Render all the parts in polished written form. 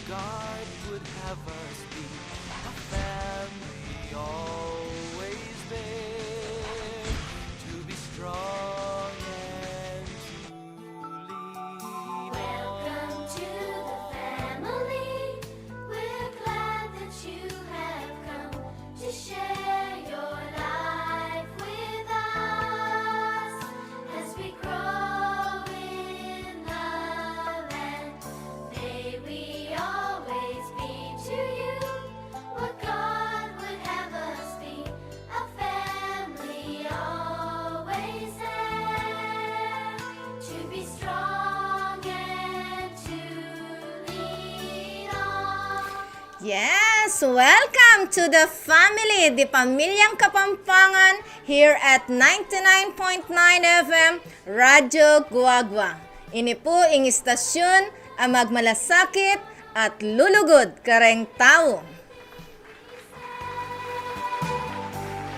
God would have us be a family always there to be strong and to lean Welcome to the family. We're glad that you have come to share your life with us as we grow in love, and may we always be to you what God would have us be, a family always there to be strong and to lean on. Yes, welcome to the family, the Pamilyang Kapampangan, here at 99.9 FM, Radyo Guagua. Ini po ang istasyon ang magmalasakit at lulugod kareng tao.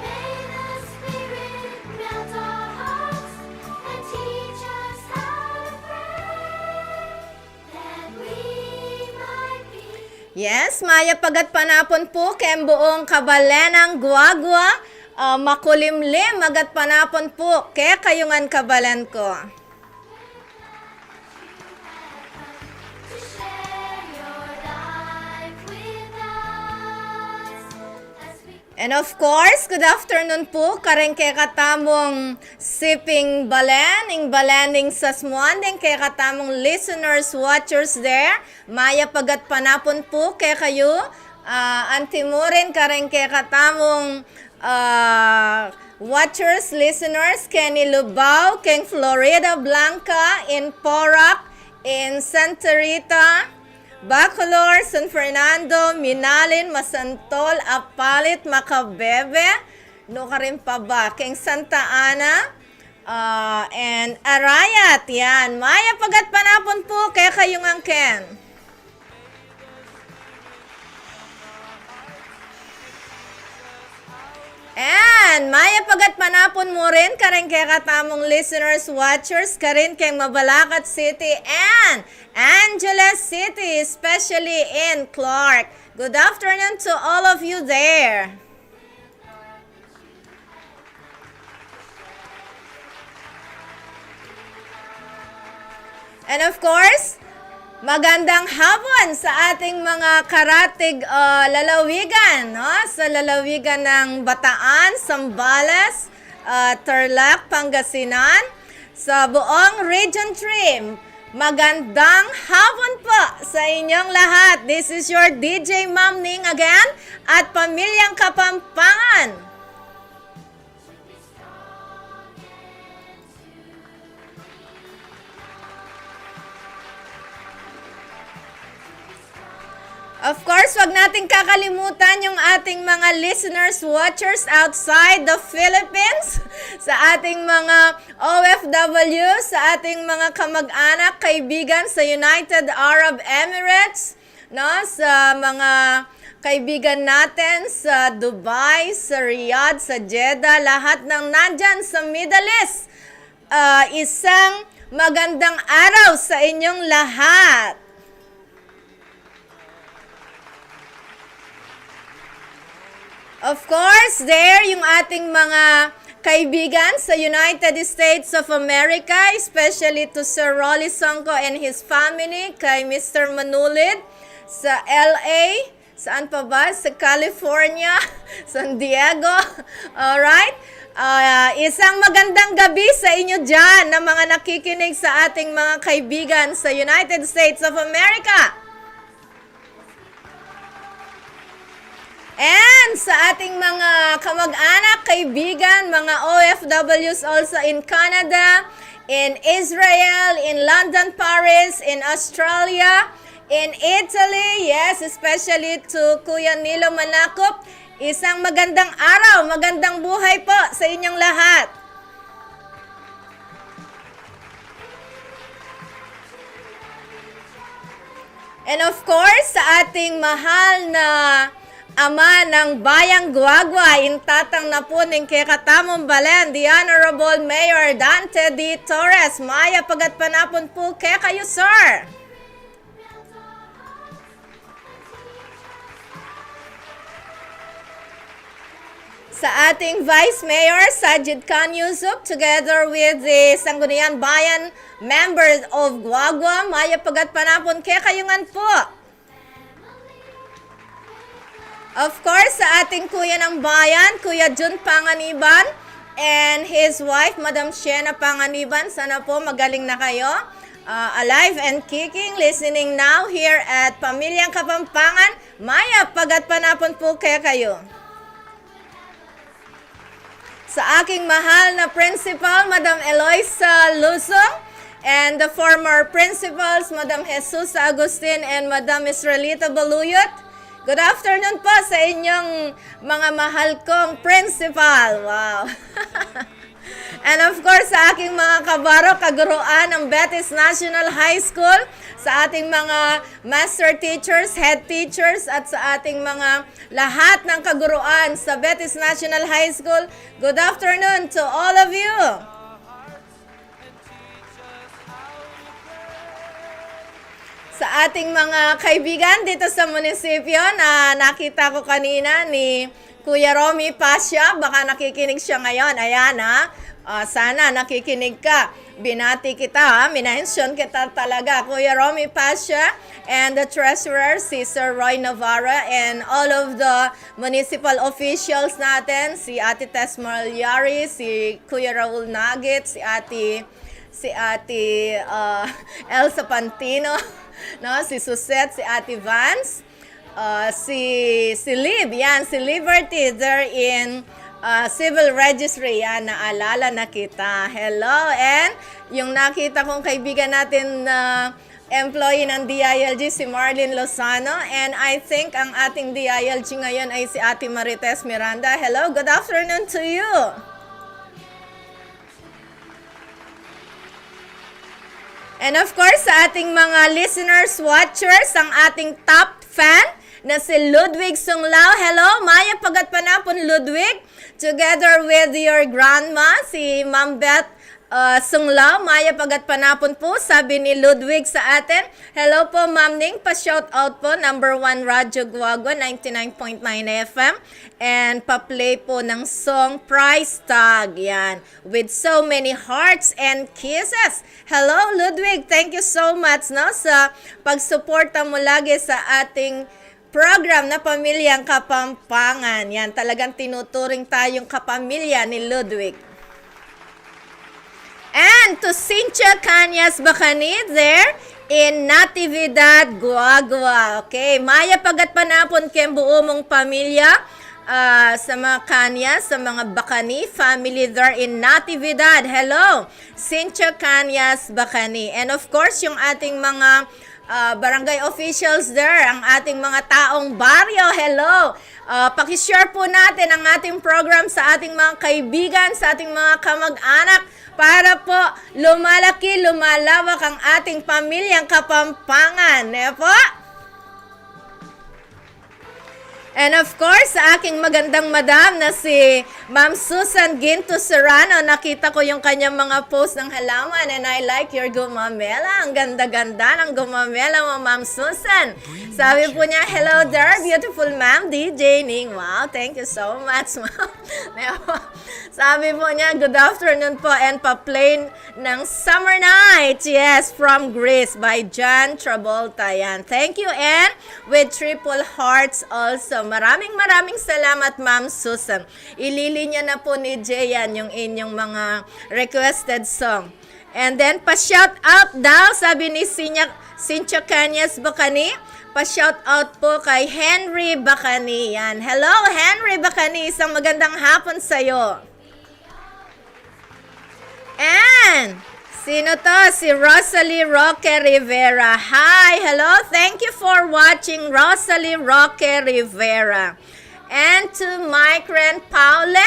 May the Spirit melt our hearts and teach us how to pray, that we might be. Yes, maya pagat panapon po kem buong kabalenang Guagua, makulimlim agat panapon po ke kayungan kabalen ko. To share your life with us as we And of course, good afternoon po kareng kay katamong siping balen, ing balening sasmuan, din kay katamong listeners, watchers there. Maya pagat panapon po kay kayo, antimurin kareng kay katamong watchers, listeners, Kenny Lubao, King Florida Blanca, in Porac, in Santa Rita, Bacolor, San Fernando, Minalin, Masantol, Apalit, Macabebe, no ka rin pa ba, King Santa Ana, and Arayat, yan. Maya pagat panapon po, kaya kayong angken. And maya pagat panapon mo rin karing kay katamong listeners, watchers, karin kay Mabalacat City and Angeles City, especially in Clark. Good afternoon to all of you there. And of course, magandang hapon sa ating mga karatig lalawigan, no? Sa lalawigan ng Bataan, Zambales, Tarlac, Pangasinan, sa buong Region 3. Magandang hapon po sa inyong lahat. This is your DJ Ma'am Ning again at Pamilyang Kapampangan. Of course, wag nating kakalimutan yung ating mga listeners, watchers outside the Philippines, sa ating mga OFW, sa ating mga kamag-anak, kaibigan sa United Arab Emirates, no? Sa mga kaibigan natin sa Dubai, sa Riyadh, sa Jeddah, lahat ng nandyan sa Middle East. Isang magandang araw sa inyong lahat. Of course, there yung ating mga kaibigan sa United States of America, especially to Sir Rolly Songco and his family, kay Mr. Manulid, sa LA, saan pa ba? Sa California, San Diego, alright? Isang magandang gabi sa inyo dyan na mga nakikinig sa ating mga kaibigan sa United States of America. And sa ating mga kamag-anak, kaibigan, mga OFWs also in Canada, in Israel, in London, Paris, in Australia, in Italy, yes, especially to Kuya Nilo Manakop. Isang magandang araw, magandang buhay po sa inyong lahat. And of course, sa ating mahal na ama ng Bayang Guagua, intatang na po ng Kekatamong Balen, the Honorable Mayor Dante D. Torres. Maya pagat panapon po kaya kayo, sir. Sa ating Vice Mayor, Sajid Khan Yusuf, together with the Sangguniang Bayan members of Guagua, Maya pagat panapon kaya kayungan po. Of course, sa ating kuya ng bayan, Kuya Jun Panganiban, and his wife, Madam Shena Panganiban. Sana po magaling na kayo. Alive and kicking, listening now here at Pamilyang Kapampangan. Maya, pagat panapon po kaya kayo. Sa aking mahal na principal, Madam Eloisa Lusong, and the former principals, Madam Jesus Agustin and Madam Israelita Baluyot. Good afternoon po sa inyong mga mahal kong principal. Wow. And of course, sa aking mga kabaro, kaguruan ng Betis National High School, sa ating mga master teachers, head teachers, at sa ating mga lahat ng kaguruan sa Betis National High School, good afternoon to all of you. Sa ating mga kaibigan dito sa munisipyo na nakita ko kanina ni Kuya Romy Pasha, baka nakikinig siya ngayon. Ayan ha, sana nakikinig ka. Binati kita ha, minention kita talaga. Kuya Romy Pasha and the treasurer, si Sir Roy Navarra, and all of the municipal officials natin, si Ate Tess Malyari, si Kuya Raul Nagit, si Ate Elsa Pantino, no, si Susette, si Ate Vance, si Lib, yan, si Liberty, they're in civil registry, yan, naalala na kita. Hello, and yung nakita kong kaibigan natin na employee ng DILG, si Marlene Lozano, and I think ang ating DILG ngayon ay si Ate Marites Miranda. Hello, good afternoon to you. And of course, sa ating mga listeners, watchers, ang ating top fan na si Ludwig Sunglao. Hello, Maya pagat panapon Ludwig. Together with your grandma, si Ma'am Beth Sunglao. Maya pagat panapon po, sabi ni Ludwig sa atin. Hello po, Ma'am Ning. Pa-shout out po, number 1 Radyo Guagua, 99.9 FM. And pa-play po ng song Price Tag. Yan. With so many hearts and kisses. Hello, Ludwig. Thank you so much, no, sa pagsuporta mo lagi sa ating program na Pamilyang Kapampangan. Yan, talagang tinuturing tayong kapamilya ni Ludwig. And to Cynthia Cañas Bacani there in Natividad, Guagua. Okay, Maya pagat panapon ken buo mong pamilya sa mga Cañas, sa mga Bacani family there in Natividad. Hello, Cynthia Cañas Bacani. And of course, yung ating mga barangay officials there, ang ating mga taong baryo. Hello. Pakishare po natin ang ating program sa ating mga kaibigan, sa ating mga kamag-anak, para po lumalaki, lumalawak ang ating pamilyang Kapampangan. Po? And of course, sa aking magandang madam na si Ma'am Susan Ginto Serrano, nakita ko yung kanyang mga post ng halaman and I like your gumamela. Ang ganda-ganda ng gumamela mo, Ma'am Susan. Sabi po niya, hello there, beautiful ma'am, DJ Ning. Wow, thank you so much, ma'am. Sabi po niya, good afternoon po, and pa-play ng Summer Night, yes, from Greece by John Travolta. Yan. Thank you, and with triple hearts also. Maraming salamat, Ma'am Susan. Ililinya na po ni Jayan yung inyong mga requested song. And then, pa-shout out daw, sabi ni Cynthia Cañas Bacani, pa-shout out po kay Henry Bacani. Yan. Hello, Henry Bacani. Isang magandang hapon sa'yo. And, sino to? Si Rosalie Roque Rivera. Hi, hello. Thank you for watching, Rosalie Roque Rivera. And to Mike Ren Paule.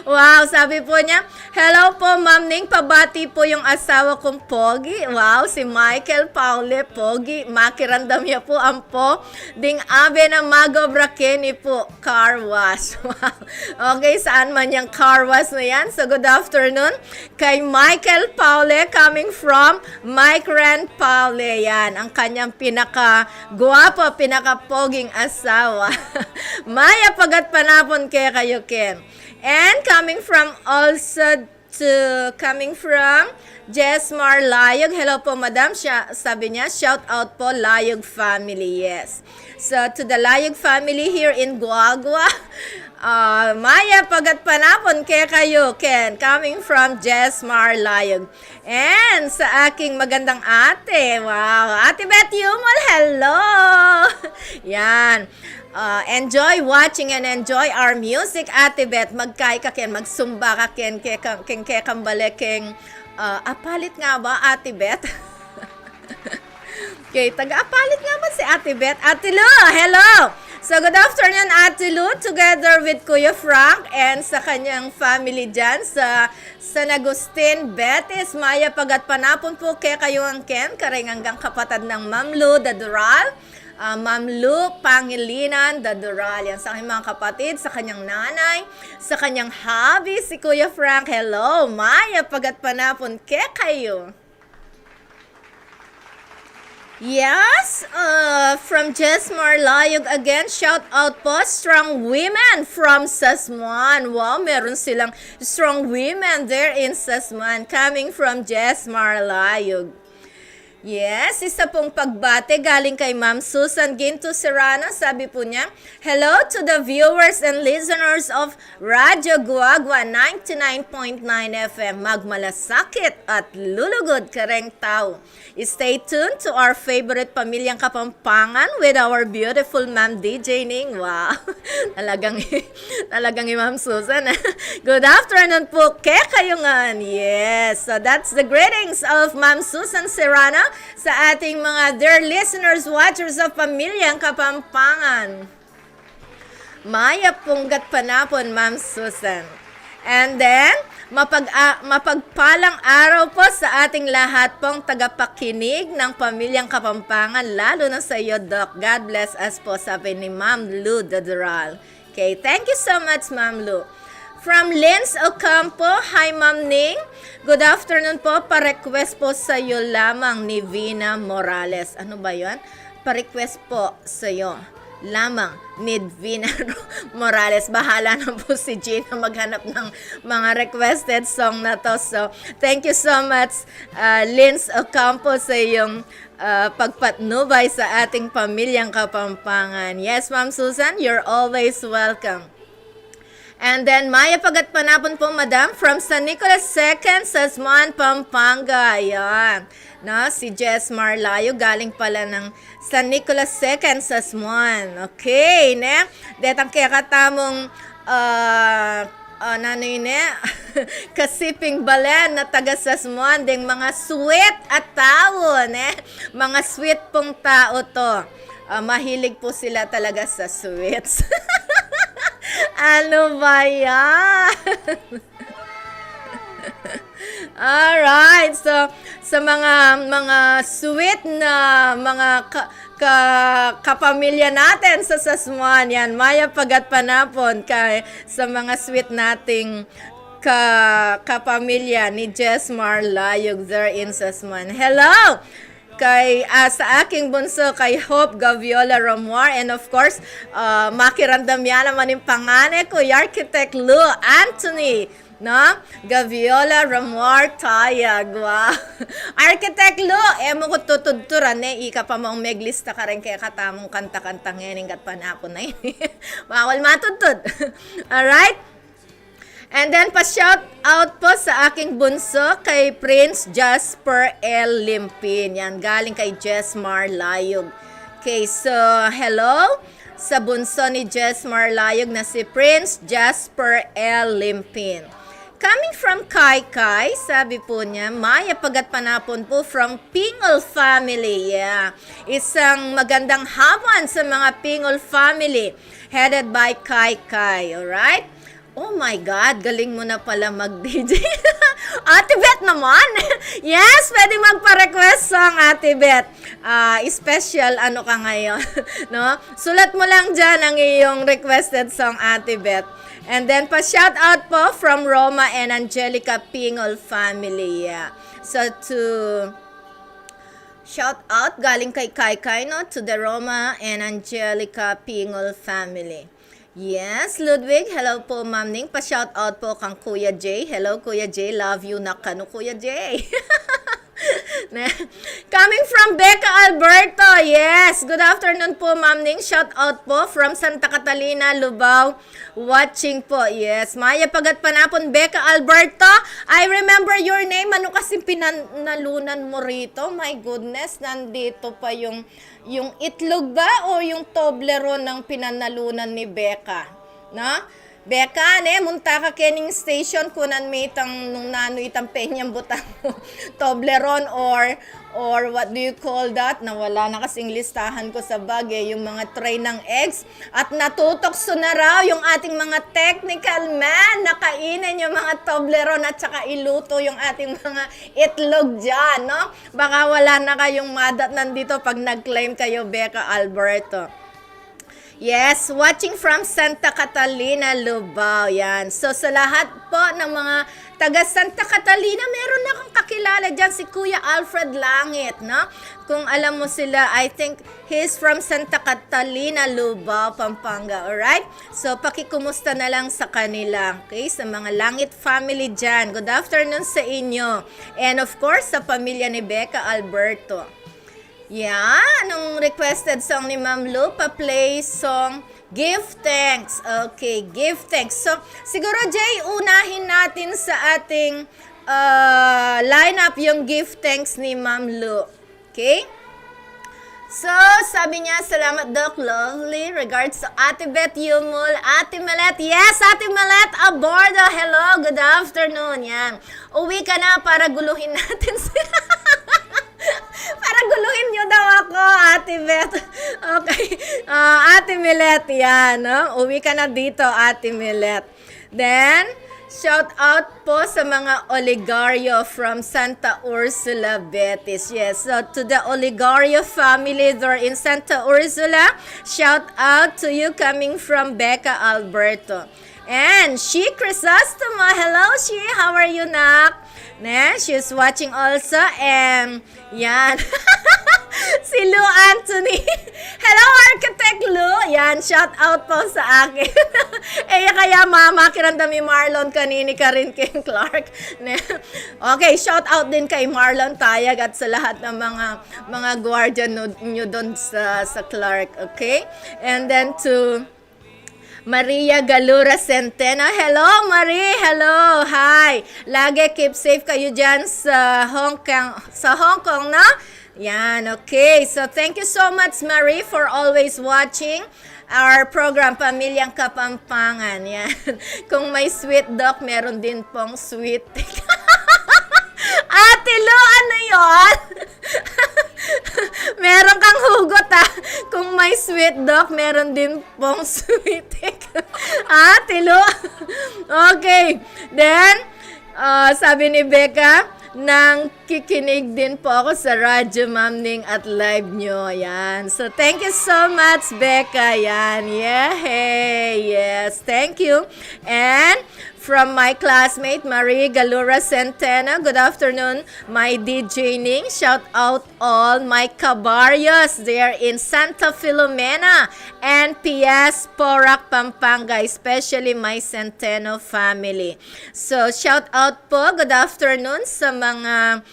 Wow, sabi po niya, hello po Ma'am Ning, pabati po yung asawa kong Pogi. Wow, si Michael Paule Pogi. Makirandam niya po ang po. Ding abe na magobra keni po. Car wash. Wow. Okay, saan man yung car wash na yan? So good afternoon kay Michael Paule coming from Mike Ren Paule. Yan, ang kanyang pinaka-guwapo, pinaka-poging asawa. Maya pagat panapon kay kayo Ken. And coming from Jesmar Layog. Hello po madam. Sabi niya, shout out po Layog family. Yes. So to the Layog family here in Guagua. Maya pagat panapon kay kayo Ken. Coming from Jesmar Layog. And sa aking magandang ate. Wow. Ate Beth Yumol. Hello. Yan. Enjoy watching and enjoy our music, Ate Beth. Magkay ka ken, magsumba ka ken, kay kambale keng apalit nga ba, Ate Beth? Okay, taga-apalit nga ba si Ate Beth? Ate Lu, hello! So, good afternoon, Ate Lu, together with Kuya Frank and sa kanyang family dyan sa San Agustin, Betis. Maya pagat panapon po kay kayo ang ken, kareng hanggang kapatid ng Ma'am Lu, Dadural. Ma'am Lu Pangilinan Dadural. Yan sa aking mga kapatid, sa kanyang nanay, sa kanyang hubby, si Kuya Frank. Hello, Maya, pagat panapon ke kayo. Yes, from Jesmar Layog again, shout out po, strong women from Sasmuan. Wow, meron silang strong women there in Sasmuan, coming from Jesmar Layog. Yes, isa pong pagbate galing kay Ma'am Susan Ginto Serrano. Sabi po niya, hello to the viewers and listeners of Radyo Guagua 99.9 FM. Magmalasakit at lulugod kareng tao. Stay tuned to our favorite pamilyang Kapampangan with our beautiful Ma'am DJ Ning. Wow, talagang Ma'am Susan. Good afternoon po kay kayo nga. Yes, so that's the greetings of Ma'am Susan Serrano sa ating mga dear listeners, watchers of Pamilyang Kapampangan. Maya punggat panapon, Ma'am Susan. And then, mapagpalang araw po sa ating lahat pong tagapakinig ng Pamilyang Kapampangan, lalo na sa iyo, Doc. God bless us po, sabi ni Ma'am Lu Dadural. Okay, thank you so much, Ma'am Lu. From Lens Ocampo, hi Ma'am Ning. Good afternoon po. Pa-request po sa iyo lamang ni Vina Morales. Ano ba yun? Pa-request po sa iyo lamang ni Vina Morales. Bahala na po si Gina maghanap ng mga requested song na to. So, thank you so much, Lens Ocampo, sa iyong pagpatnubay sa ating Pamilyang Kapampangan. Yes, Ma'am Susan, you're always welcome. And then, Maya pagat panapon po, Madam, from San Nicolas II, Sasmuan, Pampanga. Ayan. No, si Jesmar Layo, galing pala ng San Nicolas II, Sasmuan. Okay, ne? Detang kaya katamong, nanoy ne? Kasiping balen na taga Sasmuan, ding mga sweet at tao, ne? Mga sweet pong tao to. Mahilig po sila talaga sa sweets. Ano ba yan? Alright, so sa mga sweet na mga kapamilya natin sa Sasmuan, yan, Maya pagat panapon kay sa mga sweet nating kapamilya ni Jesmar Layog there in Sasmuan. Hello! Kay sa aking bunso kay Hope Gaviola Romuar, and of course makirandam yan naman yung pangane ko, Architect Lou Anthony, no? Gaviola Romuar Tayag. Wow. Architect Lou, mo ko tutudturan ika pa mong meglista ka rin kaya katamong kanta-kanta ngayon kat panapon na yun. Bawal matutod. Alright? And then, pa-shout out po sa aking bunso kay Prince Jasper L. Limpin. Yan, galing kay Jesmar Layog. Okay, so, hello sa bunso ni Jesmar Layog na si Prince Jasper L. Limpin. Coming from Kai Kai, sabi po niya, Maya Pagat Panapon po from Pingol family. Yeah. Isang magandang hapon sa mga Pingol family headed by Kai Kai. Alright? Oh my God, galing mo na pala mag-DJ. Ate Beth naman. Yes, pwede magpa-request song, Ate Beth. Special ano ka ngayon. No? Sulat mo lang dyan ang iyong requested song, Ate Beth. And then, pa-shout out po from Roma and Angelica Pingol family. Yeah. So, to shout out, galing kay Kai Kai, no? To the Roma and Angelica Pingol family. Yes, Ludwig, hello po, Ma'am Ning. Pa-shout out po kang Kuya J. Hello, Kuya J. Love you na kano, Kuya J. Coming from Becca Alberto. Yes, good afternoon po, Ma'am Ning. Shout out po from Santa Catalina, Lubao. Watching po. Yes, Maya Pagat Panapon, Becca Alberto. I remember your name. Ano kasi pinanalunan mo rito? My goodness, nandito pa yung itlog ba o yung Toblerone ng pinanalunan ni Becca? No? Becca, munta ka kening station kunan may itang nung nano itang penyang butang Toblerone or what do you call that? Nawala na kasing listahan ko sa bagay, yung mga tray ng eggs. At natutokso na raw yung ating mga technical man na kainin yung mga Toblerone at saka iluto yung ating mga itlog dyan, no? Baka wala na kayong madat nandito pag nag-claim kayo, Becca Alberto. Yes, watching from Santa Catalina, Lubao. Yan. So, sa lahat po ng mga taga Santa Catalina, meron na kang kakilala dyan, si Kuya Alfred Langit, no? Kung alam mo sila, I think he's from Santa Catalina, Lubao, Pampanga. Alright? So, pakikumusta na lang sa kanila. Okay? Sa mga Langit family dyan. Good afternoon sa inyo. And of course, sa pamilya ni Becca Alberto. Yeah, anong requested song ni Ma'am Lu? Pa-play song, Give Thanks. Okay, Give Thanks. So, siguro, Jay, unahin natin sa ating lineup yung Give Thanks ni Ma'am Lu. Okay? So, sabi niya, salamat Doc, lovely. Regards to Ate Beth Yumul, Ate Malet. Yes, Ate Malet, abordo. Hello, good afternoon. Yan. Uwi ka na para guluhin natin sila. Para guluhin nyo daw ako, Ate Beth. Okay. Ate Milet, yan. No? Uwi ka na dito, Ate Milet. Then, shout out po sa mga Oligario from Santa Ursula, Betis. Yes, so to the Oligario family there in Santa Ursula, shout out to you coming from Becca Alberto. And she Chrysostoma, hello she, how are you, Nak? She's watching also, and yan. Si Lou Anthony. Hello, Architect Lou. Yan, shout out po sa akin. Kaya mama, kirandami Marlon kanini ka rin kay Clark. Okay, shout out din kay Marlon Tayag at sa lahat ng mga guardian nyo doon sa Clark. Okay? And then to Maria Galura Centeno. Hello, Marie. Hello. Hi. Lagi keep safe kayo dyan sa Hong Kong, no? Yan, okay. So, thank you so much, Marie, for always watching our program, Pamilyang Kapampangan. Yan. Kung may sweet doc, meron din pong sweet. Ate Lo, ano yun? Meron kang hugot, Kung may sweet doc, meron din pong sweet. Ate Lo. Okay. Then, sabi ni Becca, nang kikinig din po ako sa radyo, Ma'am Ning, at live nyo. Yan. So, thank you so much, Becca. Yan. Yeah. Yes. Thank you. And from my classmate, Marie Galura Centeno. Good afternoon, my DJ Ning. Shout out all my kabaryos there in Santa Filomena and PS Porac, Pampanga, especially my Centeno family. So, shout out po. Good afternoon sa mga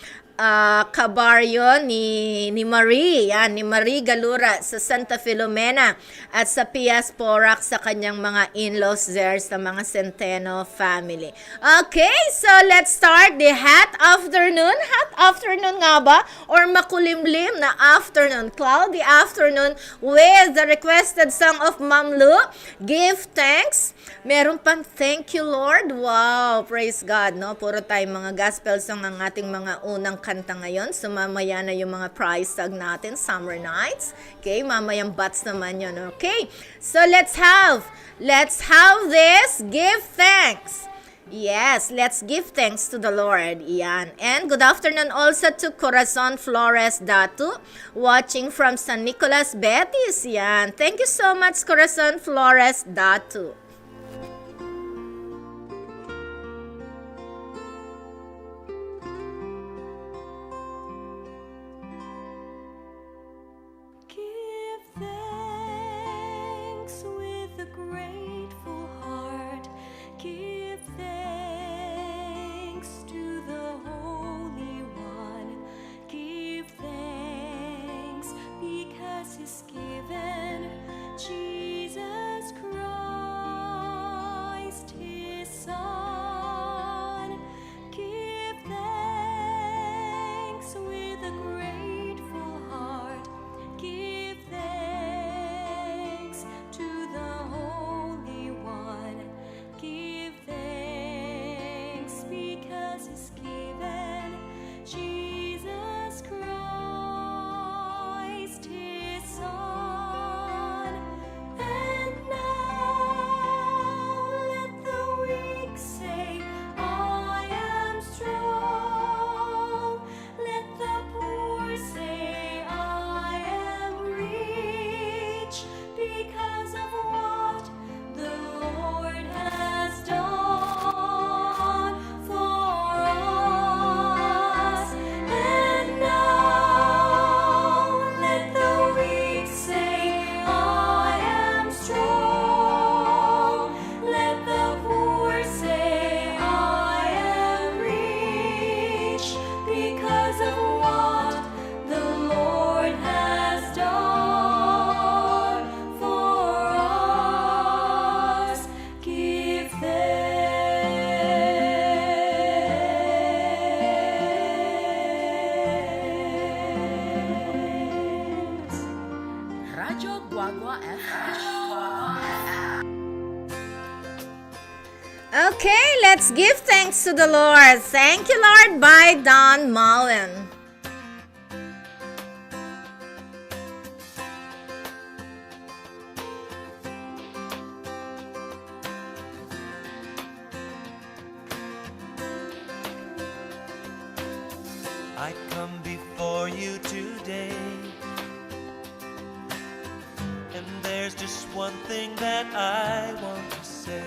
kabaryo ni Marie, yan, ni Marie Galura sa Santa Filomena at sa Pias Porac sa kanyang mga in-laws there sa mga Centeno family. Okay, so let's start the hot afternoon. Hot afternoon nga ba? or makulimlim na afternoon, cloudy afternoon with the requested song of Ma'am Lu, Give Thanks. Meron pang Thank You Lord. Wow, praise God, no? Puro tayong mga gospel song ang ating mga unang kanta ngayon. So mamaya na yung mga prize tag natin, Summer Nights. Okay, mamayang bats naman yun. Okay, so let's have this. Give thanks. Yes, let's give thanks to the Lord. Yan. And good afternoon also to Corazon Flores Datu, watching from San Nicolas, Betis. Yan. Thank you so much, Corazon Flores Datu. Give thanks with a grateful heart. Give thanks to the Holy One. Give thanks because He's given Jesus Christ, His Son. Give thanks with a grateful heart. Give thanks to the Holy One. Give thanks because He's given Jesus Christ, His Son. And now let the weak say, I am strong. Let the poor say, I am rich because of what the Lord has done for us. And now let the weak say, I am strong. Let the poor say, I am rich because of what the Lord has done for us. Give thanks. Radyo Guagua FM. Okay, let's give thanks to the Lord. Thank you, Lord, by Don Mullen. I come before you today, and there's just one thing that I want to say.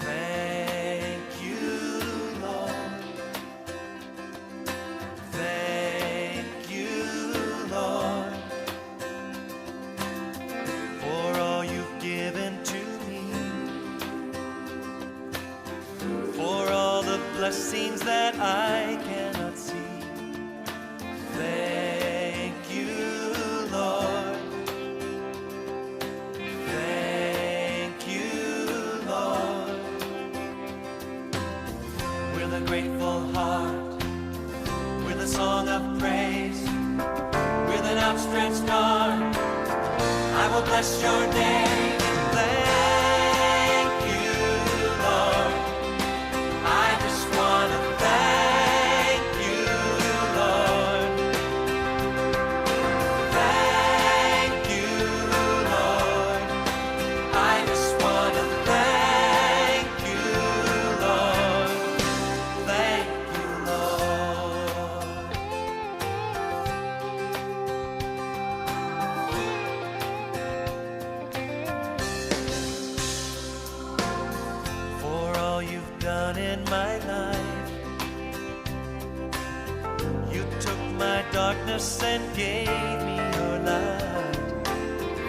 Thank you, Lord. Thank you, Lord, for all you've given to me, for all the blessings that I cannot see. Thank you, Lord. Thank you, Lord. With a grateful heart, with a song of praise, with an outstretched arm, I will bless your name. Thank you, Lord. I just want to thank you, Lord. Thank you, Lord. I just want to thank you, Lord. Thank you, Lord. For all you've done in my life, you took my darkness and gave me your light.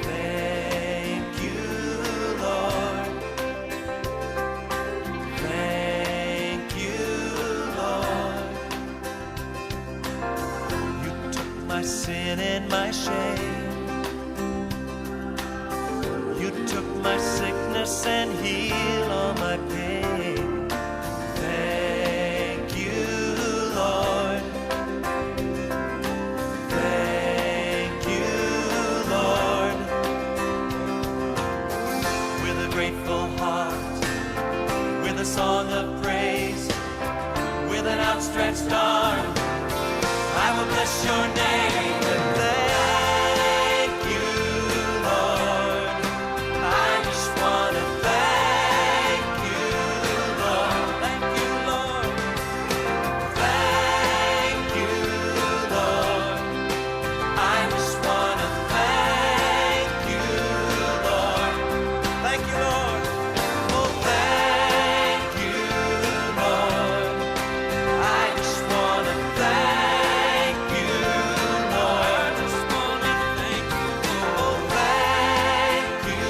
Thank you, Lord. Thank you, Lord. You took my sin and my shame. You took my sickness and healed all my pain. Thank you, Lord. bless your name and thank you, Lord. I just want to thank you, Lord. Thank you, Lord. Thank you, Lord. I just want to thank you, Lord. Thank you, Lord. Oh, thank you, Lord. I just want to thank you, Lord. I just want to thank you, Lord. Oh, thank you,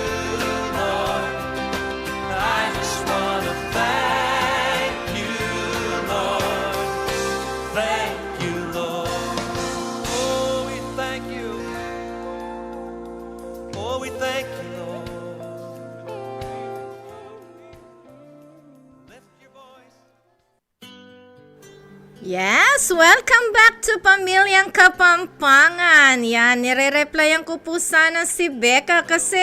Lord. I just want to thank you, Lord. Thank you, Lord. Oh, we thank you. Oh, we thank you, Lord. Lift your voice. Yes, welcome back to Pamilyang Kapampangan. Yan, nire-replyan ko po sana si Becca kasi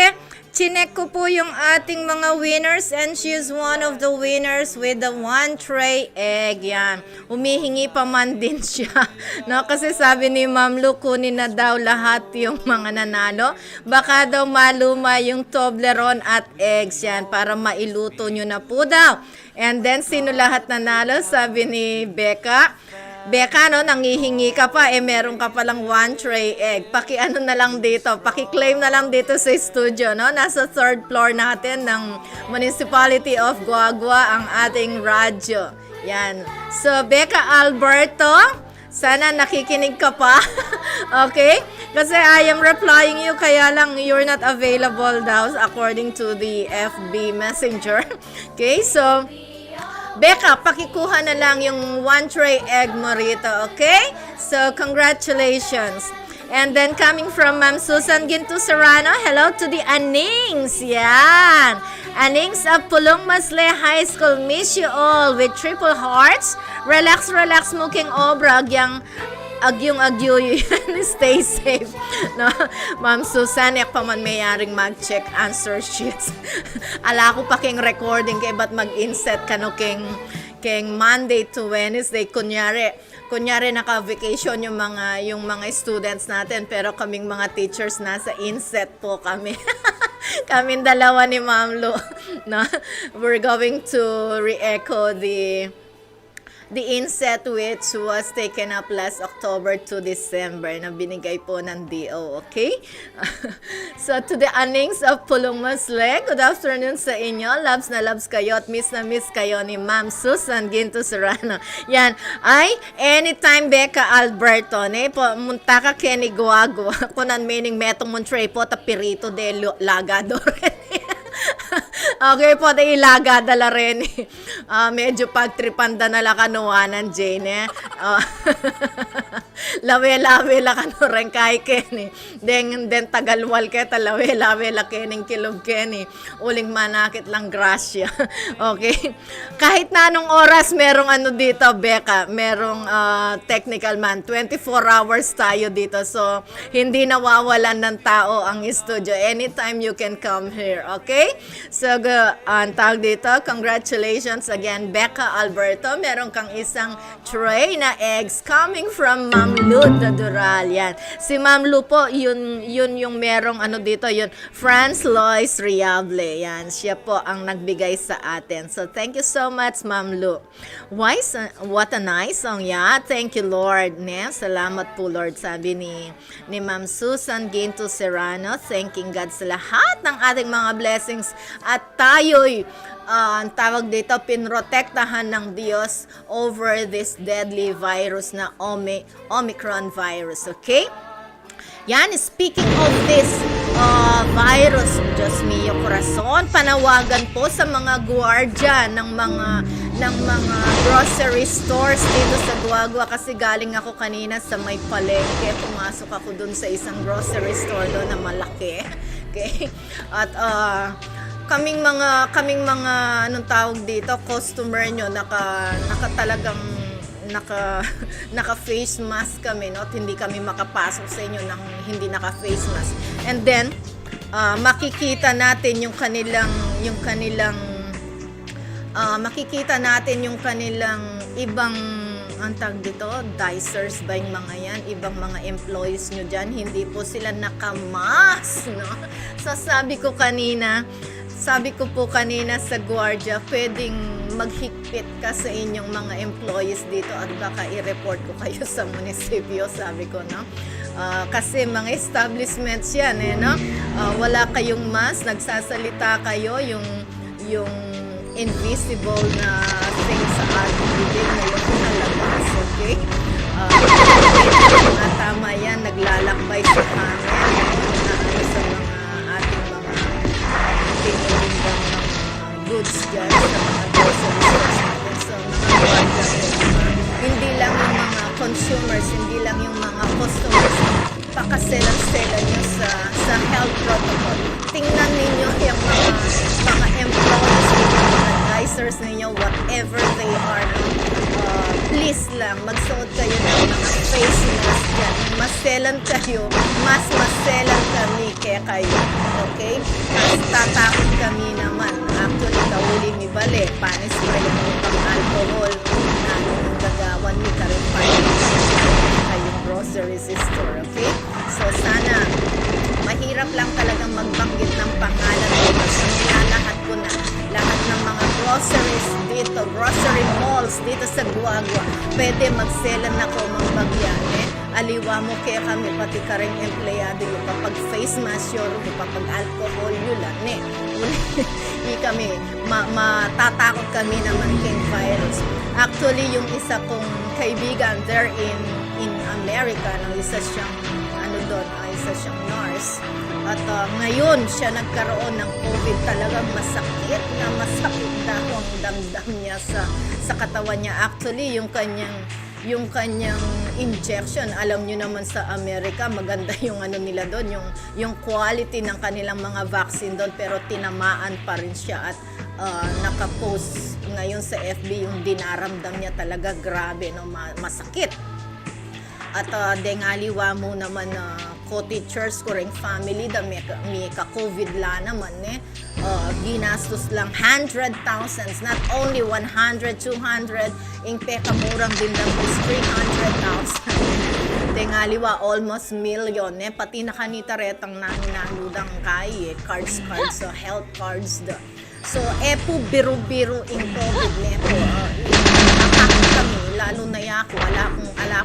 chinek ko po yung ating mga winners and she's one of the winners with the 1 tray egg. Yan, humihingi pa man din siya. No, kasi sabi ni Ma'am Lu, kunin na daw lahat yung mga nanalo. Baka daw maluma yung Toblerone at eggs yan para mailuto nyo na po daw. And then, sino lahat nanalo? Sabi ni Becca. Becca, no, nangihingi ka pa, meron ka palang 1 tray egg. Paki-ano na lang dito, paki-claim na lang dito sa studio, no? Nasa 3rd floor natin ng Municipality of Guagua ang ating radyo. Yan. So, Becca Alberto, sana nakikinig ka pa. Okay? Kasi I am replying you, kaya lang you're not available daw according to the FB Messenger. Okay? So, Becca, pakikuha na lang yung 1 tray egg mo rito, okay? So, congratulations. And then, coming from Ma'am Susan Ginto Serrano, hello to the Anings. Yan. Anings of Pulong Masle High School, miss you all with triple hearts. Relax, relax, muking obra, agyong-agyo yun. Stay safe. No? Ma'am Susan, yak pa man mayaring mag-check answer sheets. Ala ko pa king recording kay ba't mag-inset ka no king Monday to Wednesday. Kunyari naka-vacation yung mga students natin pero kaming mga teachers nasa inset po kami. Kaming dalawa ni Ma'am Lu. No? We're going to re-echo the inset which was taken up last October to December na binigay po ng DO, okay? So, to the Anings of Pulong Masle, good afternoon sa inyo. Loves na loves kayo at miss na miss kayo ni Ma'am Susan Ginto Serrano. Yan. Ay, anytime Becca Alberto, ne, munta ka Kenny Guagua, kunan meaning metong montray po tapirito de lagado rin. Okay po, tayo ilaga dala rin. Medyo pagtripanda na la kanuanan, Jane. Lawe-lawe la kanu rin kay Kenny. Den tagalwal ke talawe-lawe la kening kilog Kenny. Uling manakit lang grasya. Okay? Kahit na anong oras merong ano dito, Becca, merong technical man. 24 hours tayo dito. So, hindi nawawalan ng tao ang studio. Anytime you can come here. Okay? So, ang tawag dito, congratulations again, Becca Alberto. Meron kang isang tray na eggs coming from Ma'am Lu Dadural. Yan. Si Ma'am Lu po, yun yung merong ano dito, yun, Franz Lois Riable. Yan. Siya po ang nagbigay sa atin. So, thank you so much, Ma'am Lu. What a nice song. Yeah. Thank you, Lord. Ne? Salamat po, Lord. Sabi ni Ma'am Susan Ginto Serrano. Thanking God sa lahat ng ating mga blessings. At tayo'y ang tawag dito, pinrotektahan ng Diyos over this deadly virus na Omicron virus, okay? Yan, speaking of this virus, Diyos mio corazon, panawagan po sa mga guardia ng mga grocery stores dito sa Guagua kasi galing ako kanina sa may palengke, pumasok ako dun sa isang grocery store doon na malaki. Okay? At kaming mga anong tawag dito, customer nyo, talagang naka face mask kami, no? At hindi kami makapasok sa inyo nang hindi naka face mask. And then makikita natin yung kanilang ibang ang tag dito, dicers ba yung mga yan, ibang mga employees nyo dyan, hindi po sila nakamas, no? So sabi ko po kanina sa gwardiya, pwedeng maghigpit ka sa inyong mga employees dito at baka i-report ko kayo sa munisipyo, sabi ko, no? Kasi mga establishments yan, no? Wala kayong mask, nagsasalita kayo, yung invisible na thing sa ating bibig na yung nalabas, okay? Tama yan, naglalakbay sa hangin, na sa mga ating mga tinulindang goods dyan, sa mga grocery stores natin. So, mga gwardiya, hindi lang yung mga consumers, hindi lang yung mga customers, pakaselan-selan nyo sa health protocol. Tingnan ninyo yung mga employees, mga advisors ninyo, whatever they are, please lang, magsuot kayo ng mga face mask dyan. Maselan kayo, mas maselan kami kaya kayo. Okay? Mas tatakot kami naman. Actually, kahuli ni Bale, panispray ang pang alcohol na nung gagawan ni Karin kayong grocery store. Okay? So, sana mahirap lang talagang magbanggit ng pangalan dito. So, nilalahat ko na lahat ng mga groceries dito, grocery malls dito sa Guagua. Pwede magselan na ko mga bagyan, aliwa mo kaya kami, pati ka rin empleyado yung kapag face mask yun, kapag alcohol yun lang, hindi kami, matatakot kami na manking virus. Actually, yung isa kong kaibigan there in America, isa siyang, isa siyang nurse. At ngayon, siya nagkaroon ng COVID, talagang masakit na ang damdam niya sa katawan niya. Actually, yung kanyang injection, alam niyo naman sa Amerika, maganda yung nila doon, yung quality ng kanilang mga vaccine doon, pero tinamaan pa rin siya at nakapost ngayon sa FB yung dinaramdam niya talaga, grabe, no, masakit. At dengaliwa mo naman co-teachers ko ring family da may ka-COVID la naman ginastos lang 100,000, not only 100, 200, ing pekamurang din lang is 300,000. Dengaliwa almost million pati nakanita retang nanudang kay cards so health cards da. So po biro-biro ing COVID neto kami, lalo na ako, wala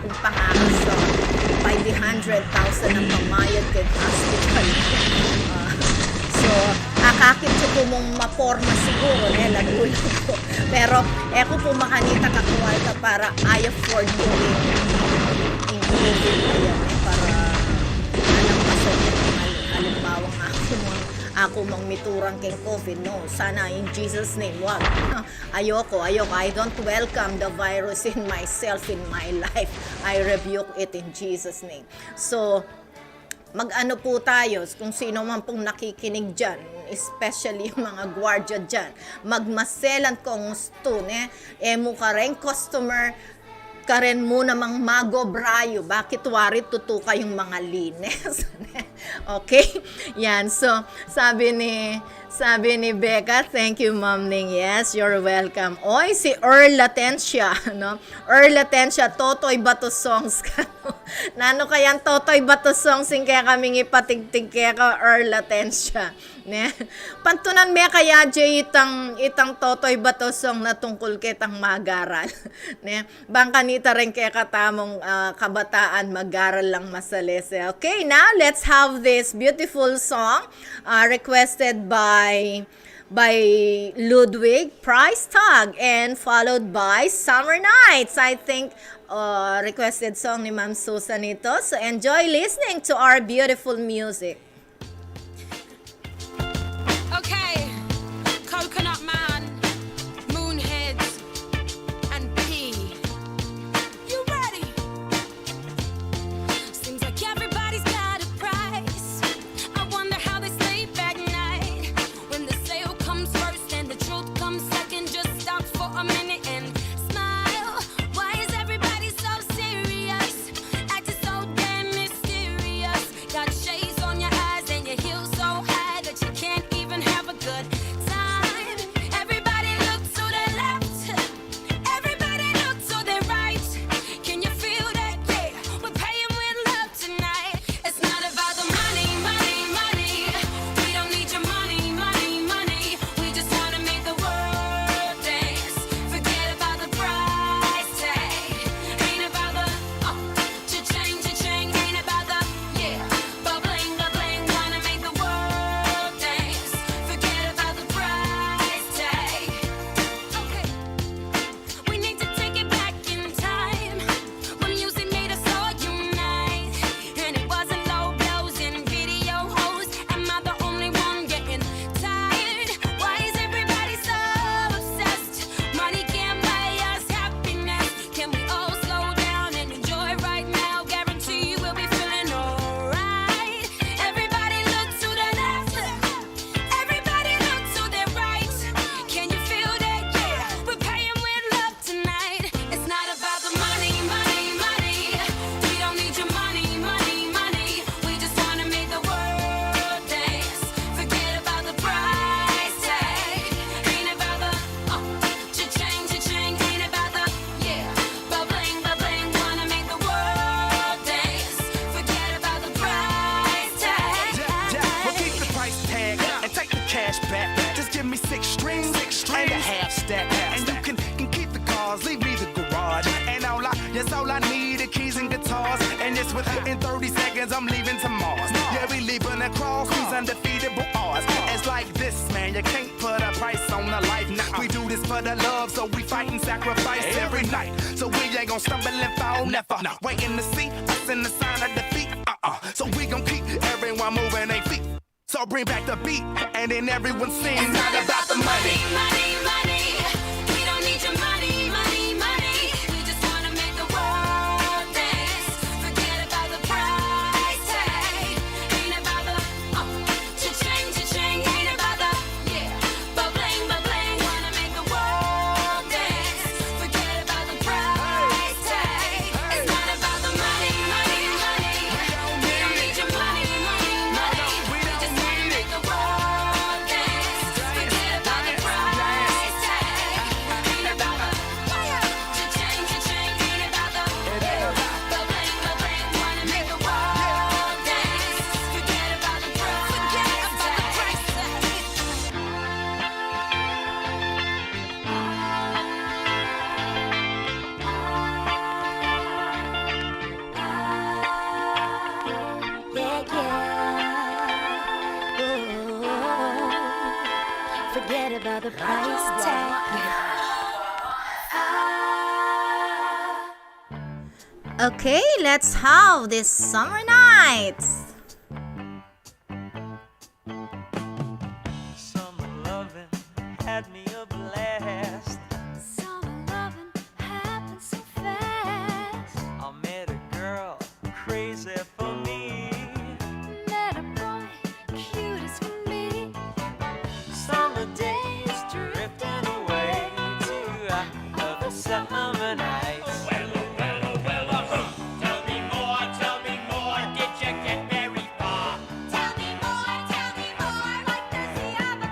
akong pangakas so 500,000 ang pamayad kay hospital. So, akakit ko mong maporma siguro, lagulan ko. Pero, ko po makanita kakuwalta para I afford ko in COVID ko yan, para alam masakit halimbawa ako mang miturang kay COVID, no, sana in Jesus name, wag. Ayoko, I don't welcome the virus in myself, in my life. I rebuke it in Jesus name. So, mag-ano po tayo, kung sino man pong nakikinig dyan, especially yung mga gwardiya dyan, magmaselan kung gusto, mo ka rin customer, karen mo namang magobrayo, bakit wari tutuka yung mga lines? Okay? Yan, so sabi ni Becca, thank you Ma'am Ning, yes, you're welcome. Oy, si Earl Latencia, no? Earl Latencia, Totoy Bato Songs ka, no? Nano kayang Totoy Bato Songs kaya kaming ipatigtig kaya ka Earl Latencia, ne? Pantunan me kaya jay itang Totoy Bato Song na tungkol kitang magaral, ne? Bangkanita rin kaya katamong kabataan magaral lang masalese. Okay, now let's have this beautiful song requested by Ludwig Price Tag and followed by Summer Nights. I think requested song ni Ma'am Susan ito. So enjoy listening to our beautiful music. Okay, Coconut Man, Moonheads, and P. You ready? Seems like everybody's got a price. I wonder how they sleep at night. When the sale comes first and the truth comes second, just stop for a minute and smile. Why is everybody so serious? Acting so damn mysterious. Got shades on your eyes. Mars. Within 30 seconds, I'm leaving to Mars. Yeah, we leaving across these undefeatable odds. It's like this, man, you can't put a price on a life. Nah, we do this for the love, so we fight and sacrifice every night. So we ain't gonna stumble and fall, never. Waiting to see us in the sign of defeat. So we gon' keep everyone moving their feet. So bring back the beat, and then everyone sings. It's not about the money. Money, money. We don't need your money, money, money. We just wanna make the world dance. Forget about the price tag. Ain't about the cha-ching, cha-ching. Ain't about the ba-bling, ba-bling. Wanna make the world dance. Forget about the price tag. It's not about the money, money, money. We don't need your money, money, money. We just wanna make the world dance. Forget about the price tag. Ain't about the cha-ching, cha-ching. Ain't about the ba-bling, ba-bling. Wanna make the world dance. Forget about the price tag. Yeah, yeah. Ooh. Forget about the price tag. Okay, let's have this summer nights. Summer loving had me a blast. Summer loving happens so fast. I met a girl crazy for me. Met a boy cute as can be. Summer days drifting away to other summer nights. Tell me more, like does he ever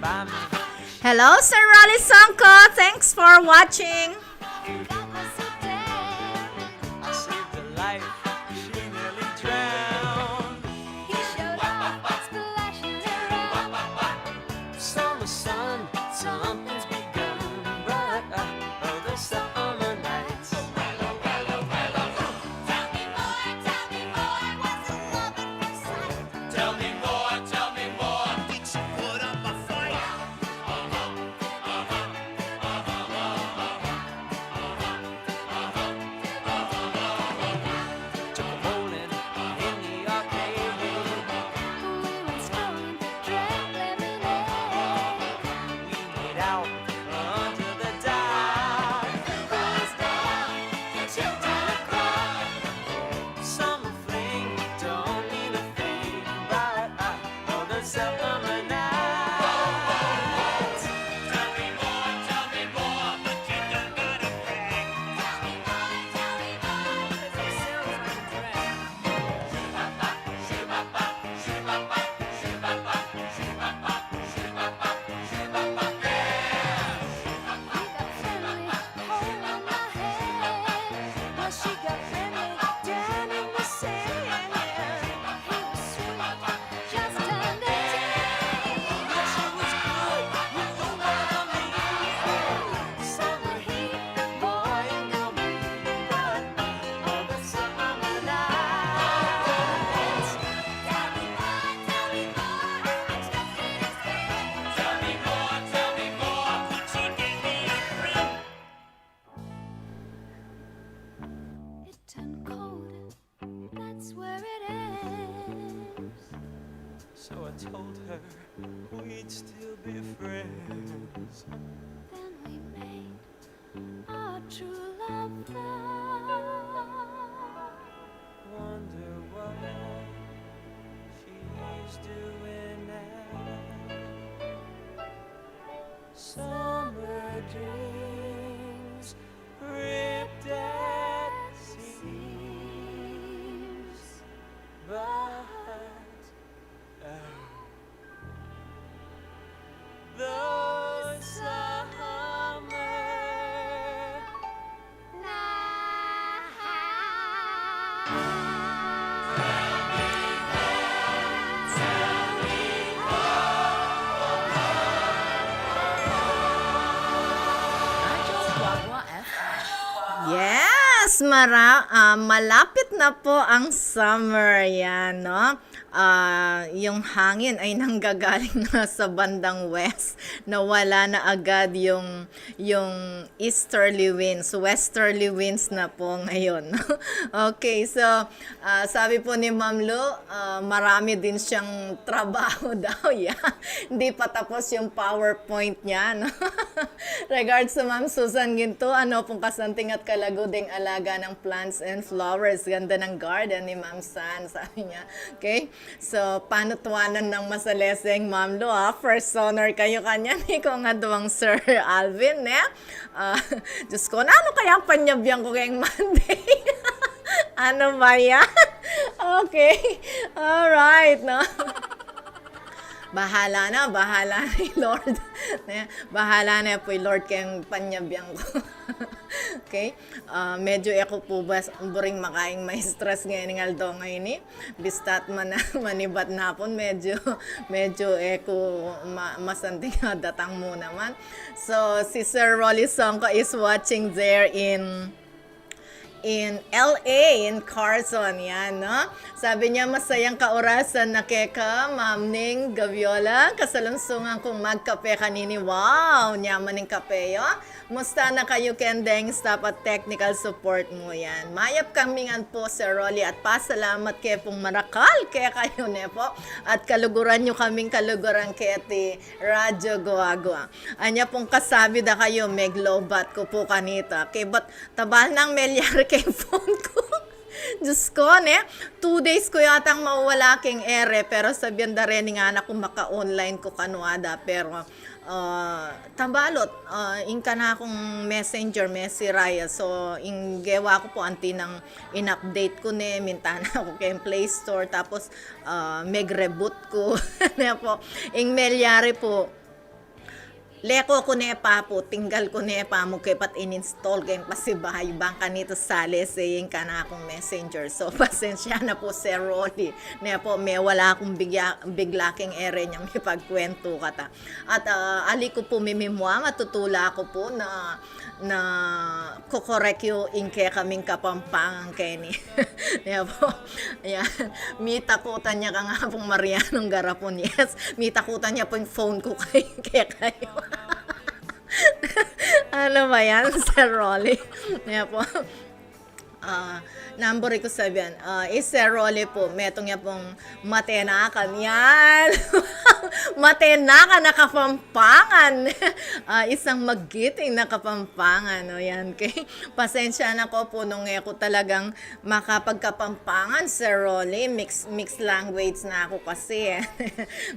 By me. Hello, Sir Rolly Sanko. Thanks for watching. That was so damn. I saved her life, she nearly drowned. He showed up, splashing around. Summer sun, something's begun, but other summer nights. Tell me more, Did you put up a fight? Took a bowling in the arcade. We went strolling, drank lemonade. We made out under the dark. Closed down, chilled in a crowd. Summer fling don't mean a thing, but other summer nights. Tell me more, but you don't gotta brag. He got friendly, holding my hand. Well, she got friendly, down in the sand. He was sweet, just under 10. Yeah, she was good, you know what I mean. Summer heat, boy, you know me. But other summer nights. Tell me more, could you give me a ring? It turned cold, that's where it ends. So I told her we'd still be friends. Then we made our true love vow. Wonder what she's doing now. Summer dreams ripped at seams, but those summer Yes, malapit na po ang summer yan, no? Yung hangin ay nanggagaling na sa bandang west, na wala na agad yung easterly winds, westerly winds na po ngayon. Okay, so sabi po ni Ma'am Lu, marami din siyang trabaho daw. Yeah. Hindi pa tapos yung PowerPoint niya. No? Regards to Ma'am Susan Ginto, ano pong kasanting at kalaguding alaga ng plants and flowers. Ganda ng garden ni Ma'am San, sabi niya. Okay? So, panutuanan ng masaleseng Ma'am Lu, ha? First honor kayo kanya ni ko nga duwang Sir Alvin, eh? Diyos ko, ano kaya ang panyabyan ko kayong Monday? Ano ba yan? Okay. Alright, no? Bahala na ni Lord. Bahala na po Lord kayong panyabyan ko. Okay? Medyo ako po ba buring makaing may stress ngayon ng aldo ngayon eh. Bistat manibat na po. Medyo ako masanting datang mo naman. So, si Sir Rolly Songko is watching there in LA, in Carson, yan, no? Sabi niya, masayang kaorasan na keka, Ma'am Ning Gaviola, kasalunsungan kong magkape kanini. Wow, nyaman ng kape, yo. Musta na kayo, Kendeng, staff at technical support mo yan. Mayap kamingan po, Sir Rolly, at pasalamat kay pong marakal, kaya kayo ne po, at kaluguran nyo kaming kaluguran kaya ti Radyo Goagua. Anya pong kasabi da kayo, meglobat ko po kanita. Kay ba't tabal ng melyar kay phone ko? Diyos ko, ne? 2 days ko yatang mawala king ere, pero sabihan da rin nga na kung maka-online ko kanuada, pero tabalot, inka na akong messenger, Messi Raya. So, gewa ko po, anti nang in-update ko ne, minta na ako kay Play Store, tapos meg-reboot ko. Po, melyari po, leko ko nepa po, tinggal ko nepa mo kay pat in-install kay pasibahay bangka nito sale saying ka na akong messenger. So, pasensya na po Sir Rolly. Ne po, may wala akong biglaking ere niyang may pagkwento kata. At ali ko po mimimwa, matutula ko po na kukorek yung inke kaming kapampangan Kenny. Yan po. Yan. Mitakutan niya ka nga pong Marianong Garapon. Yes. Mitakutan niya po yung phone ko kaya kayo. Ano ba yan, Sir Rolly? Yan po. Number ko sabihan, Sir Rolly po, metong niya pong matenakan. Yan! Matenakan na kapampangan. Isang magiting na kapampangan. No? Yan. Okay? Pasensya na ko po nung ako talagang makapagkapampangan, Sir Rolly. Mixed language na ako kasi.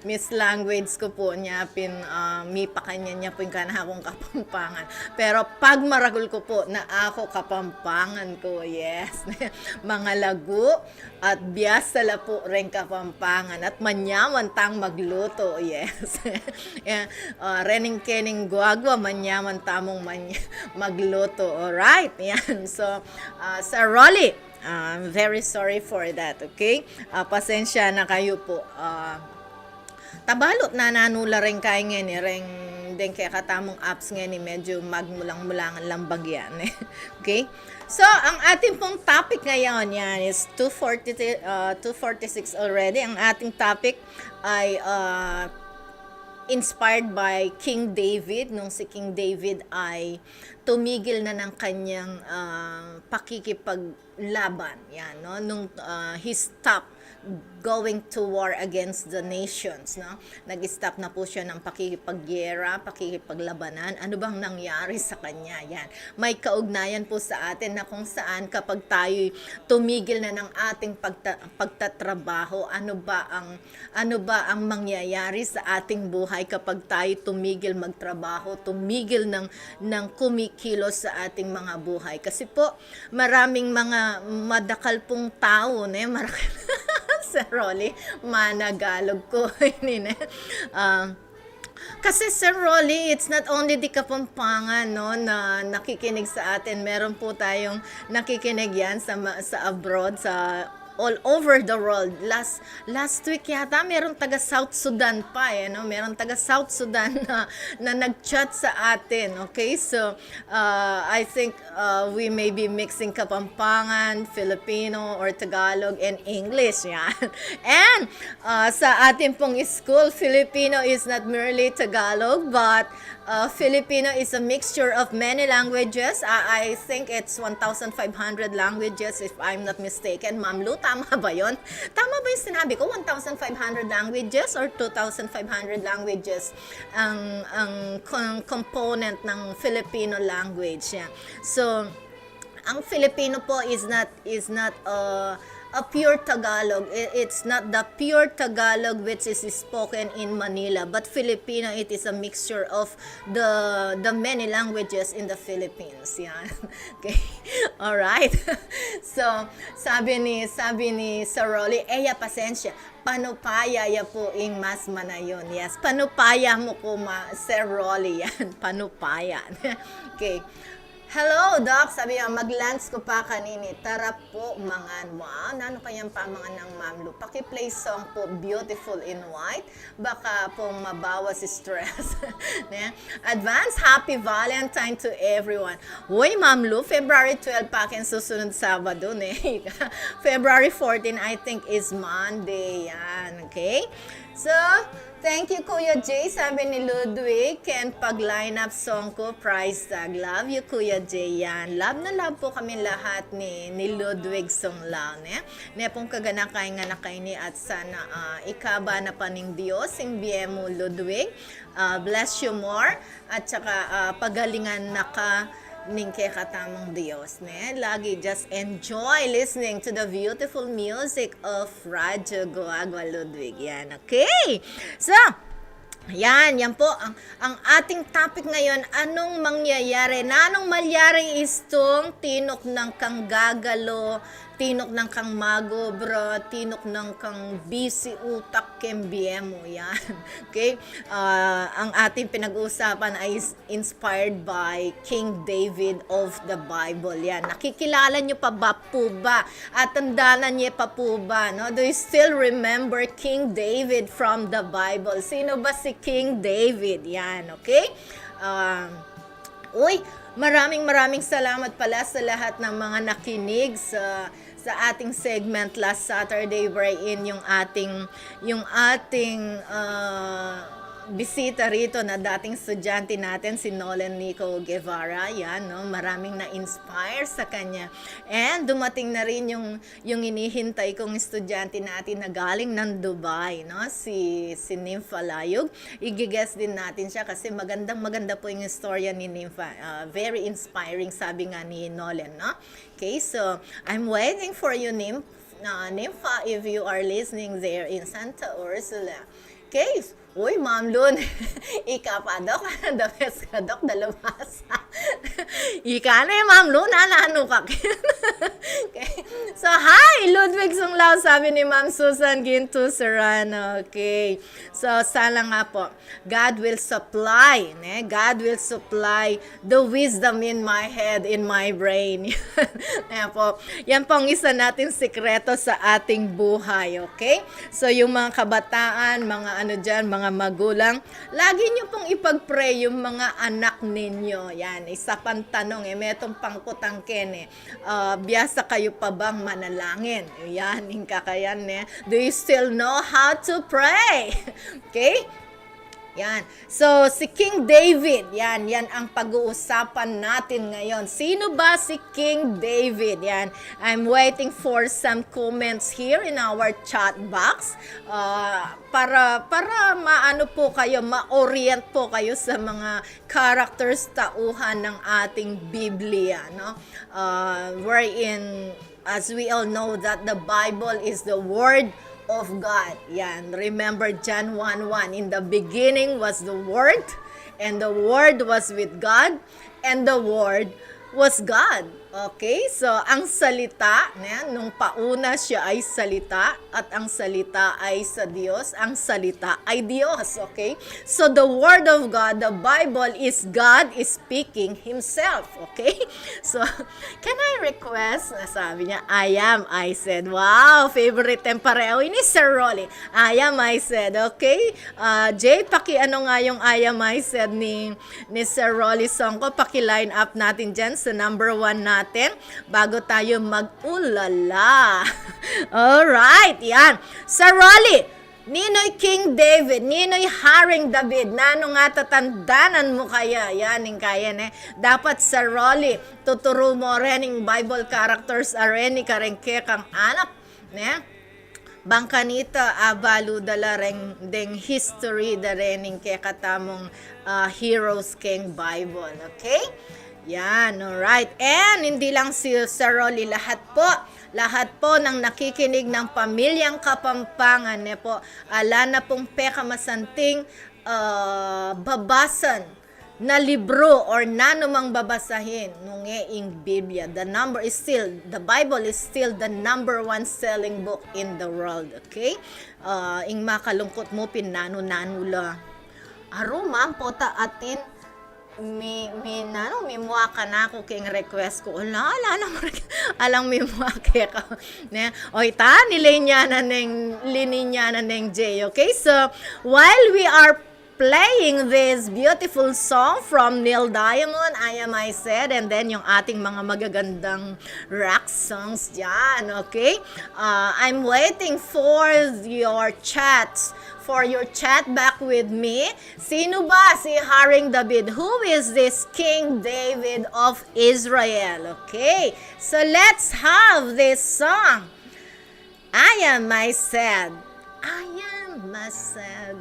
Mixed language ko po niya, mipakanya niya po yung kanakong kapampangan. Pero pag maragul ko po na ako kapampangan ko, yes. Mga lagu at biyasala po rin kapampangan at manyaman tang magluto, yes. Rening kening guagwa, manyaman tamong magluto, alright, yan. So, Sir Rolly, very sorry for that, okay? Pasensya na kayo po. Tabalot na nanula rin kayo ngayon, rin din kaya katamong apps ngayon, medyo magmulang-mulangan lang bagyan. Okay? So, ang ating pong topic ngayon, yan is 2:46 already. Ang ating topic ay inspired by King David, nung si King David ay tumigil na ng kanyang pakikipaglaban. Yan, no? Nung he stopped going to war against the nations, no? Nag-stop na po siya ng pakikipagyera, pakikipaglabanan. Ano bang nangyari sa kanya? Yan. May kaugnayan po sa atin na kung saan kapag tayo tumigil na ng ating pagtatrabaho, ano ba ang mangyayari sa ating buhay kapag tayo tumigil magtrabaho, tumigil ng kumikilos sa ating mga buhay. Kasi po, maraming mga madakal pong tao, ne? Sir Rolly, managalog ko. Kasi Sir Rolly, it's not only di Kapampangan, no, na nakikinig sa atin. Meron po tayong nakikinig yan sa abroad, sa all over the world. Last week yata merong taga South Sudan pa no? Merong taga South Sudan na nag-chat sa atin. Okay? So I think we may be mixing Kapampangan, Filipino or Tagalog and English yan. And sa ating pong school, Filipino is not merely Tagalog but Filipino is a mixture of many languages. I think it's 1,500 languages if I'm not mistaken. Ma'am Lu, tama ba yun? Tama ba yung sinabi ko? 1,500 languages or 2,500 languages ang component ng Filipino language. Yeah. So, ang Filipino po is not a pure Tagalog. It's not the pure Tagalog which is spoken in Manila, but Filipino, it is a mixture of the many languages in the Philippines. Yan. Okay. All right. So, sabi ni Sir Rolly, pasensya. Panupaya ya po ing mas manayon. Yes, panupaya mo ko Sir Rolly yan. Panupaya. Okay. Hello, Doc. Sabi niya, mag-lunch ko pa kanini. Tara po, mangan. Wow, nano kayang pamangan ng Ma'am Lu? Paki-play song po, Beautiful in White. Baka po mabawas si stress. Advance Happy Valentine to everyone. Uy, Ma'am Lu, February 12 pa akin susunod Sabado. February 14, I think, is Monday. Yan, okay? So, thank you, Kuya Jay. Sabi ni Ludwig, can pag-line up song ko, price tag. Love you, Kuya Jay. Yan. Love na love po kami lahat ni Ludwig song lang. Ne pong kaganakay nga nakay ni at sana ikaba na pa ning Diyos, sing mo Ludwig. Bless you more. At saka pagalingan na ka ning kay katamang Diyos. Lagi just enjoy listening to the beautiful music of Radyo Guagua Ludwig. Yan, okay? So, yan po ang ating topic ngayon. Anong mangyayari? Anong malyari istong tinok ng kanggagalo, tinok ng kang magobra, tinok ng kang busy utak kembiemo. Yan. Okay? Ang ating pinag-uusapan ay inspired by King David of the Bible. Yan. Nakikilala nyo pa ba po ba? At tandaan niyo pa po ba? No? Do you still remember King David from the Bible? Sino ba si King David? Yan. Okay? Maraming salamat pala sa lahat ng mga nakinig sa ating segment last Saturday wherein yung ating bisita rito na dating estudyante natin si Nolan Nico Guevara. Yan, no? Maraming na-inspire sa kanya. And dumating na rin yung inihintay kong estudyante natin na galing ng Dubai, no? Si Nympha Layog. Igigess din natin siya kasi maganda po yung istorya ni Nympha. Very inspiring, sabi nga ni Nolan, no? Okay, so I'm waiting for you, Nympha, if you are listening there in Santa Ursula. Okay, uy, Ma'am Lun, ika pa, Dok. The best ka, Dok, dalabas. Ika na Ma'am Lun, ano ka? Okay. So, hi, Ludwig Sunglao, sabi ni Ma'am Susan Ginto Serrano. Okay. So, sana nga po, God will supply, God will supply the wisdom in my head, in my brain. Yan po ang isa nating sikreto sa ating buhay, okay? So, yung mga kabataan, mga ano dyan, mga magulang, lagi nyo pong ipag-pray yung mga anak ninyo. Yan, isa pang tanong, metong pangkutangken, biyasa kayo pa bang manalangin? Yan, kakayan, Do you still know how to pray? Okay? Yan. So, si King David, yan ang pag-uusapan natin ngayon. Sino ba si King David? Yan. I'm waiting for some comments here in our chat box para maano po kayo, ma-orient po kayo sa mga characters, tauhan ng ating Biblia, no? Wherein, as we all know that the Bible is the Word of God. Yan. Remember John 1:1. In the beginning was the Word, and the Word was with God, and the Word was God. Okay? So, ang salita, nung pauna siya ay salita, at ang salita ay sa Diyos, ang salita ay Diyos. Okay? So, the Word of God, the Bible is God is speaking Himself. Okay? So, can I request, sabi niya, I am, I said. Wow, favorite pareho ni Sir Rolly. I am, I said. Okay? Jay, ano nga yung I am, I said ni Sir Rolly song ko. Paki-line up natin dyan sa number 1 natin bago tayo mag-ulala. Alright, yan. Sir Rolly, Ninoy King David, Ninoy Haring David, nano nga tatandanan mo kaya? Yan, yung kaya ne. Dapat sa Rolly, tuturo mo rin yung Bible characters areni karengke kang anak. Ne? Bangkanita abalo dala ring deng history da rening ke katamong Heroes King Bible. Okay? Yan, alright. And hindi lang si Sir Rolly, lahat po ng nakikinig ng Pamilyang Kapampangan po, ala na pong pekamasanting babasan na libro or nanumang babasahin nung ing Biblia. The Bible is still the number 1 selling book in the world. Okay? Ing makalungkot mo pinano-nanula. Ma'am, pota atin mi muaka na ako king request ko. Alang mi muaka ka. Ne? Oita, nilinya na neng J. Okay? So, while we are playing this beautiful song from Neil Diamond, I Am, I Said, and then yung ating mga magagandang rock songs dyan, okay? I'm waiting for your chats, for your chat back with me. Sino ba si Haring David? Who is this King David of Israel? Okay, so let's have this song. I Am, I Said. I Am, I Said.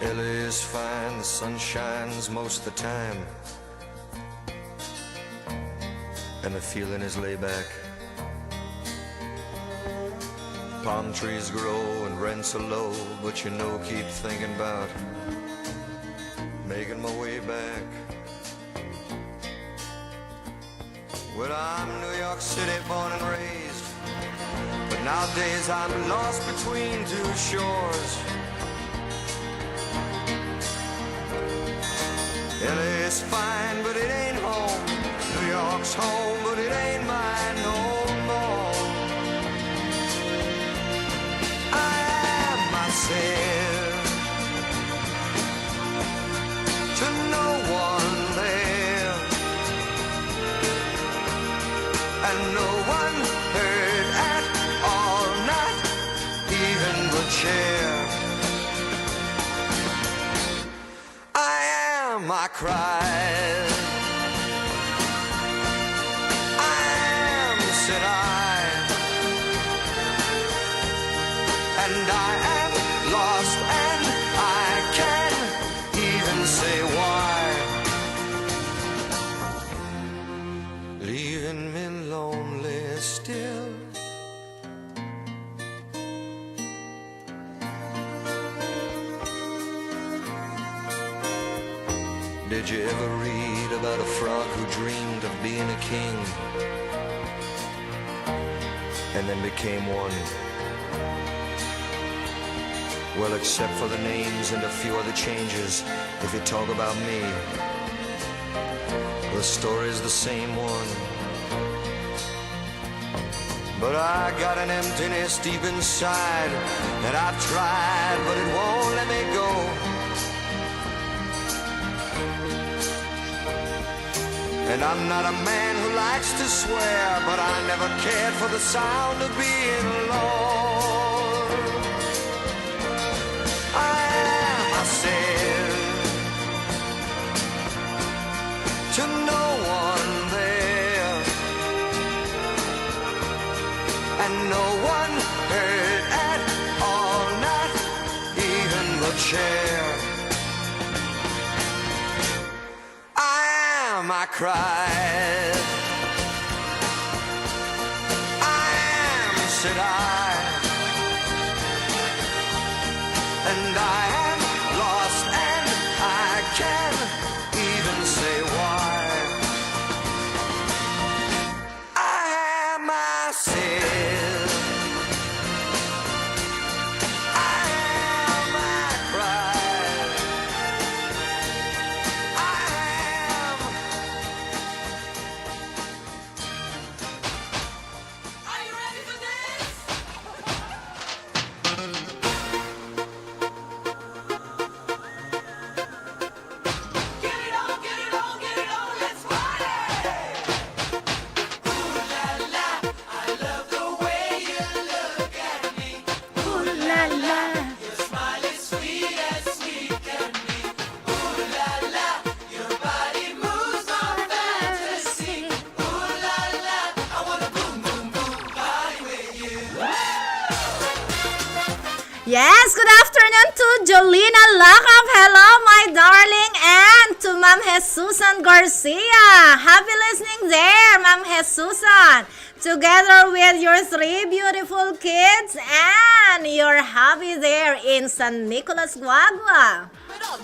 LA is fine, the sun shines most of the time, and the feeling is laid back. Palm trees grow and rents are low, but you know, keep thinking about making my way back. Well, I'm New York City born and raised, but nowadays I'm lost between two shores. LA's fine, but it ain't home. New York's home, but it ain't mine no more. I am myself to no one there, and no one heard at all, not even the chair. I cried. I am, said I, and I am lost, and I can't even say why. Leaving me lonely still. Did you ever read about a frog who dreamed of being a king and then became one? Well, except for the names and a few other changes, if you talk about me, the story's the same one. But I got an emptiness deep inside that I've tried, but it won't let me go. And I'm not a man who likes to swear, but I never cared for the sound of being alone. I am, I said, to no one there, and no one heard at all, not even the chair. I cried. said I. And I am lost and I can't even say why. I am myself. I am, I cry. I am. Are you ready for this? Get it on, get it on, get it on, let's party! Ooh la la, I love the way you look at me. Ooh la la. Your smile is sweet as sweet can be. Ooh la la, your body moves my fantasy. Ooh la la, I wanna boom boom boom party with you. Yes, good afternoon to Jolina Lakap. Hello, my darling. And to Ma'am Jesusan Garcia. Happy listening there, Ma'am Jesusan. Together with your 3 beautiful kids. And you're happy there in San Nicolas, Guagua.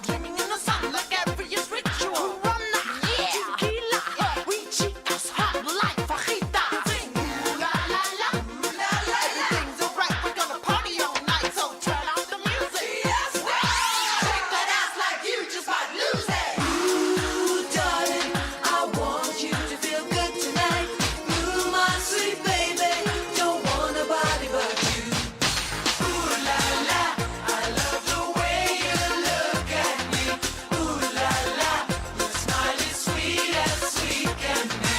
Dreaming in the sun like every is ritual. Rum na, tequila, we chicas hot like fajita. Sing ooh la la la, ooh la la la. Everything's alright, we're gonna party all night, so turn on the music. Yes, shake that ass like you just might lose it. Ooh, darling, I want you to feel good tonight. Ooh, my sweet baby, don't want nobody but you. Ooh la la, I love the way you look at me. Ooh la la, your smile is sweet as sweet can be.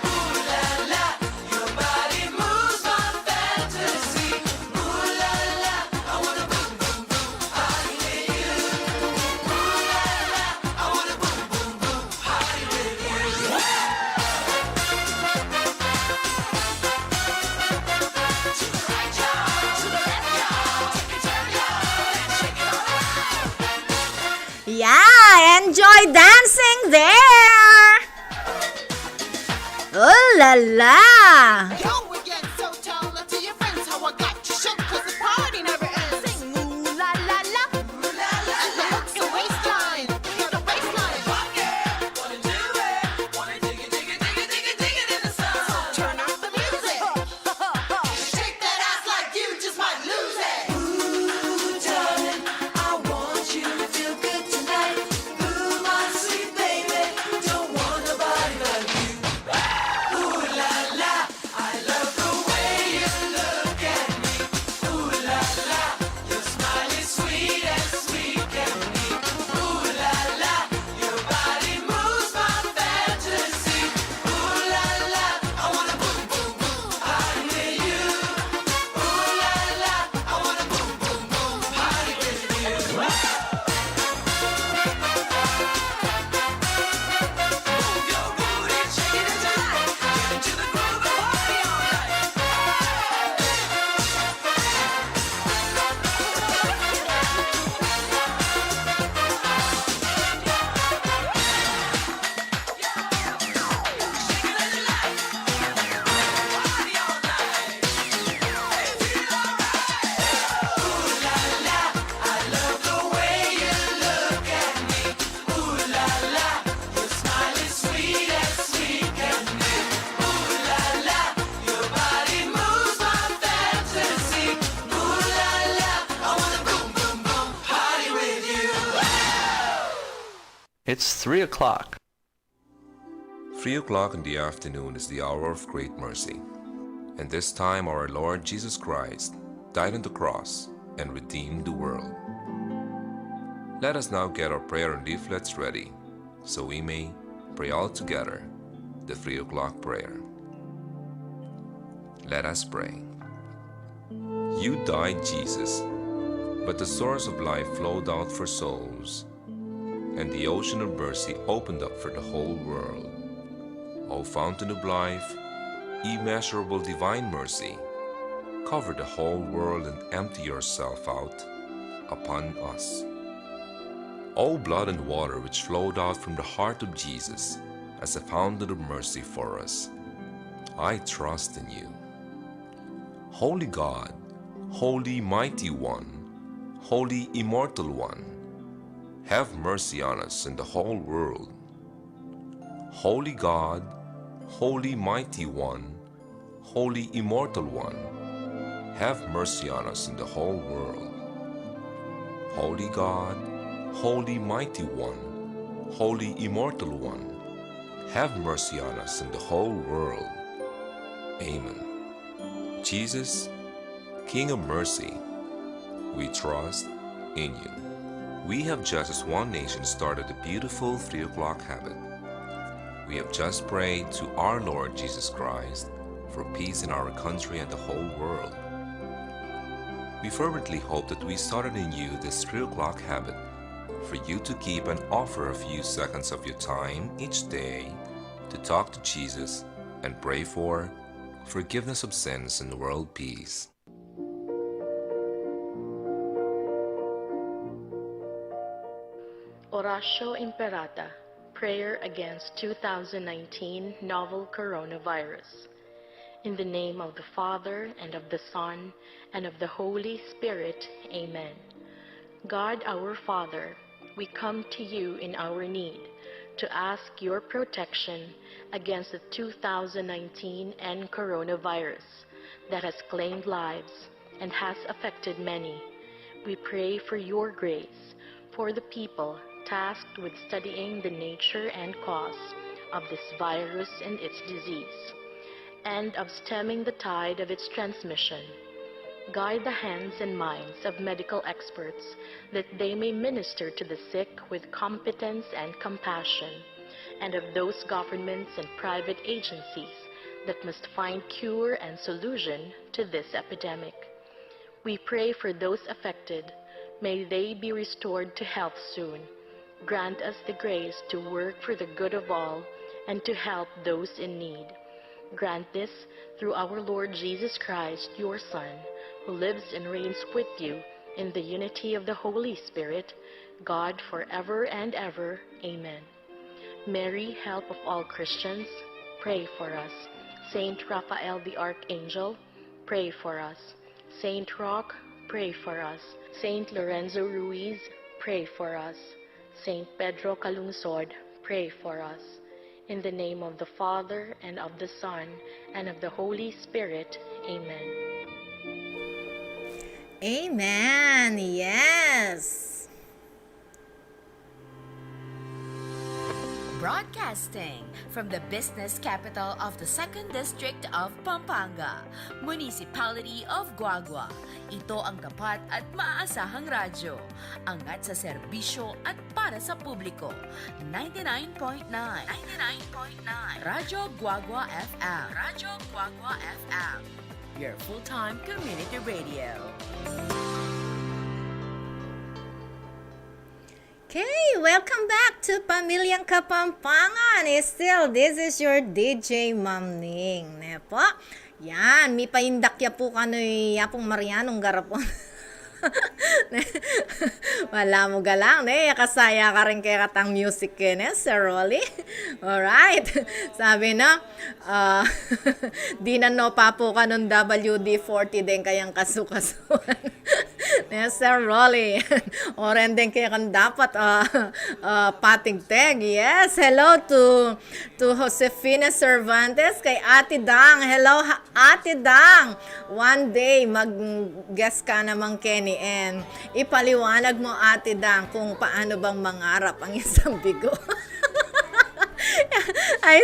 Ooh la la, your body moves my fantasy. Ooh la la, I wanna boom boom boom party with you. Ooh la la, I wanna boom boom boom party with you. To the right, y'all, to the left, y'all, take a turn, y'all, and shake it all out. Yeah, enjoy dancing there. Oh la la. Yo, again, so tell it to your friends how I got you shook, 'cause the party never ends. Sing ooh la la la, ooh la la la. Look the waistline, hit the baseline. Rock it, wanna do it, wanna dig it, dig it, dig it, dig it, dig it in the sun. So turn up the music, shake that ass like you just might lose it. Ooh, darling, I want you to feel good tonight. Ooh, my sweet baby, don't want nobody but you. Ooh la la, I love the way you look at me. Ooh la la, your smile is sweet as sweet can be. Ooh la la, your body moves my fantasy. Ooh la la, I wanna boom boom boom party with you. Ooh la la, I wanna boom boom boom party with you. Move your booty, shake it into life. Get into the groove and party all night. It's 3 o'clock. 3 o'clock in the afternoon is the hour of great mercy. And this time our Lord Jesus Christ died on the cross and redeemed the world. Let us now get our prayer and leaflets ready, so we may pray all together the 3 o'clock prayer. Let us pray. You died, Jesus, but the source of life flowed out for souls, and the ocean of mercy opened up for the whole world. O fountain of life, immeasurable divine mercy, cover the whole world and empty yourself out upon us. O blood and water which flowed out from the heart of Jesus as a fountain of mercy for us, I trust in you. Holy God, Holy Mighty One, Holy Immortal One, have mercy on us and the whole world. Holy God, Holy Mighty One, Holy Immortal One, have mercy on us and the whole world. Holy God, Holy Mighty One, Holy Immortal One, have mercy on us and the whole world. Amen. Jesus, King of mercy, we trust in you. We have just as one nation started the beautiful 3 o'clock habit. We have just prayed to our Lord Jesus Christ for peace in our country and the whole world. We fervently hope that we started in you this 3 o'clock habit for you to keep and offer a few seconds of your time each day to talk to Jesus and pray for forgiveness of sins and world peace. Oratio Imperata, Prayer Against 2019 Novel Coronavirus. In the name of the Father, and of the Son, and of the Holy Spirit. Amen. God our Father, we come to you in our need to ask your protection against the 2019 and coronavirus that has claimed lives and has affected many. We pray for your grace for the people tasked with studying the nature and cause of this virus and its disease, and of stemming the tide of its transmission. Guide the hands and minds of medical experts that they may minister to the sick with competence and compassion, and of those governments and private agencies that must find cure and solution to this epidemic. We pray for those affected. May they be restored to health soon. Grant us the grace to work for the good of all and to help those in need. Grant this through our Lord Jesus Christ, your Son, who lives and reigns with you in the unity of the Holy Spirit, God forever and ever. Amen. Mary, help of all Christians, pray for us. Saint Raphael the Archangel, pray for us. Saint Roch, pray for us. Saint Lorenzo Ruiz, pray for us. Saint Pedro Calungsod, pray for us. In the name of the Father, and of the Son, and of the Holy Spirit. Amen. Amen. Yes. Broadcasting from the business capital of the 2nd District of Pampanga, Municipality of Guagua. Ito ang tapat at maaasahang radyo. Angat sa serbisyo at para sa publiko. 99.9 Radyo Guagua FM. Radyo Guagua FM. Your full-time community radio. Okay, welcome back to Pamilyang Kapampangan. Still, this is your DJ Ma'am Ning. Ne po? Yan, mi paindakya po kano'y yapong Marianong garapon. Wala mo galang, ne? Kasaya ka rin kaya katang music ne, Sir Rolly. Alright. Sabi na, di na no pa po ka nung WD-40 din kayang kasukasuan. Ne, Sir Rolly. Oren din kaya kan dapat pating tag. Yes, hello to Josefina Cervantes, kay Ate Dang. Hello, Ate Dang. One day, mag-guest ka naman Kenny and ipaliwanag mo, Ate Dang, kung paano bang mangarap ang isang bigo. I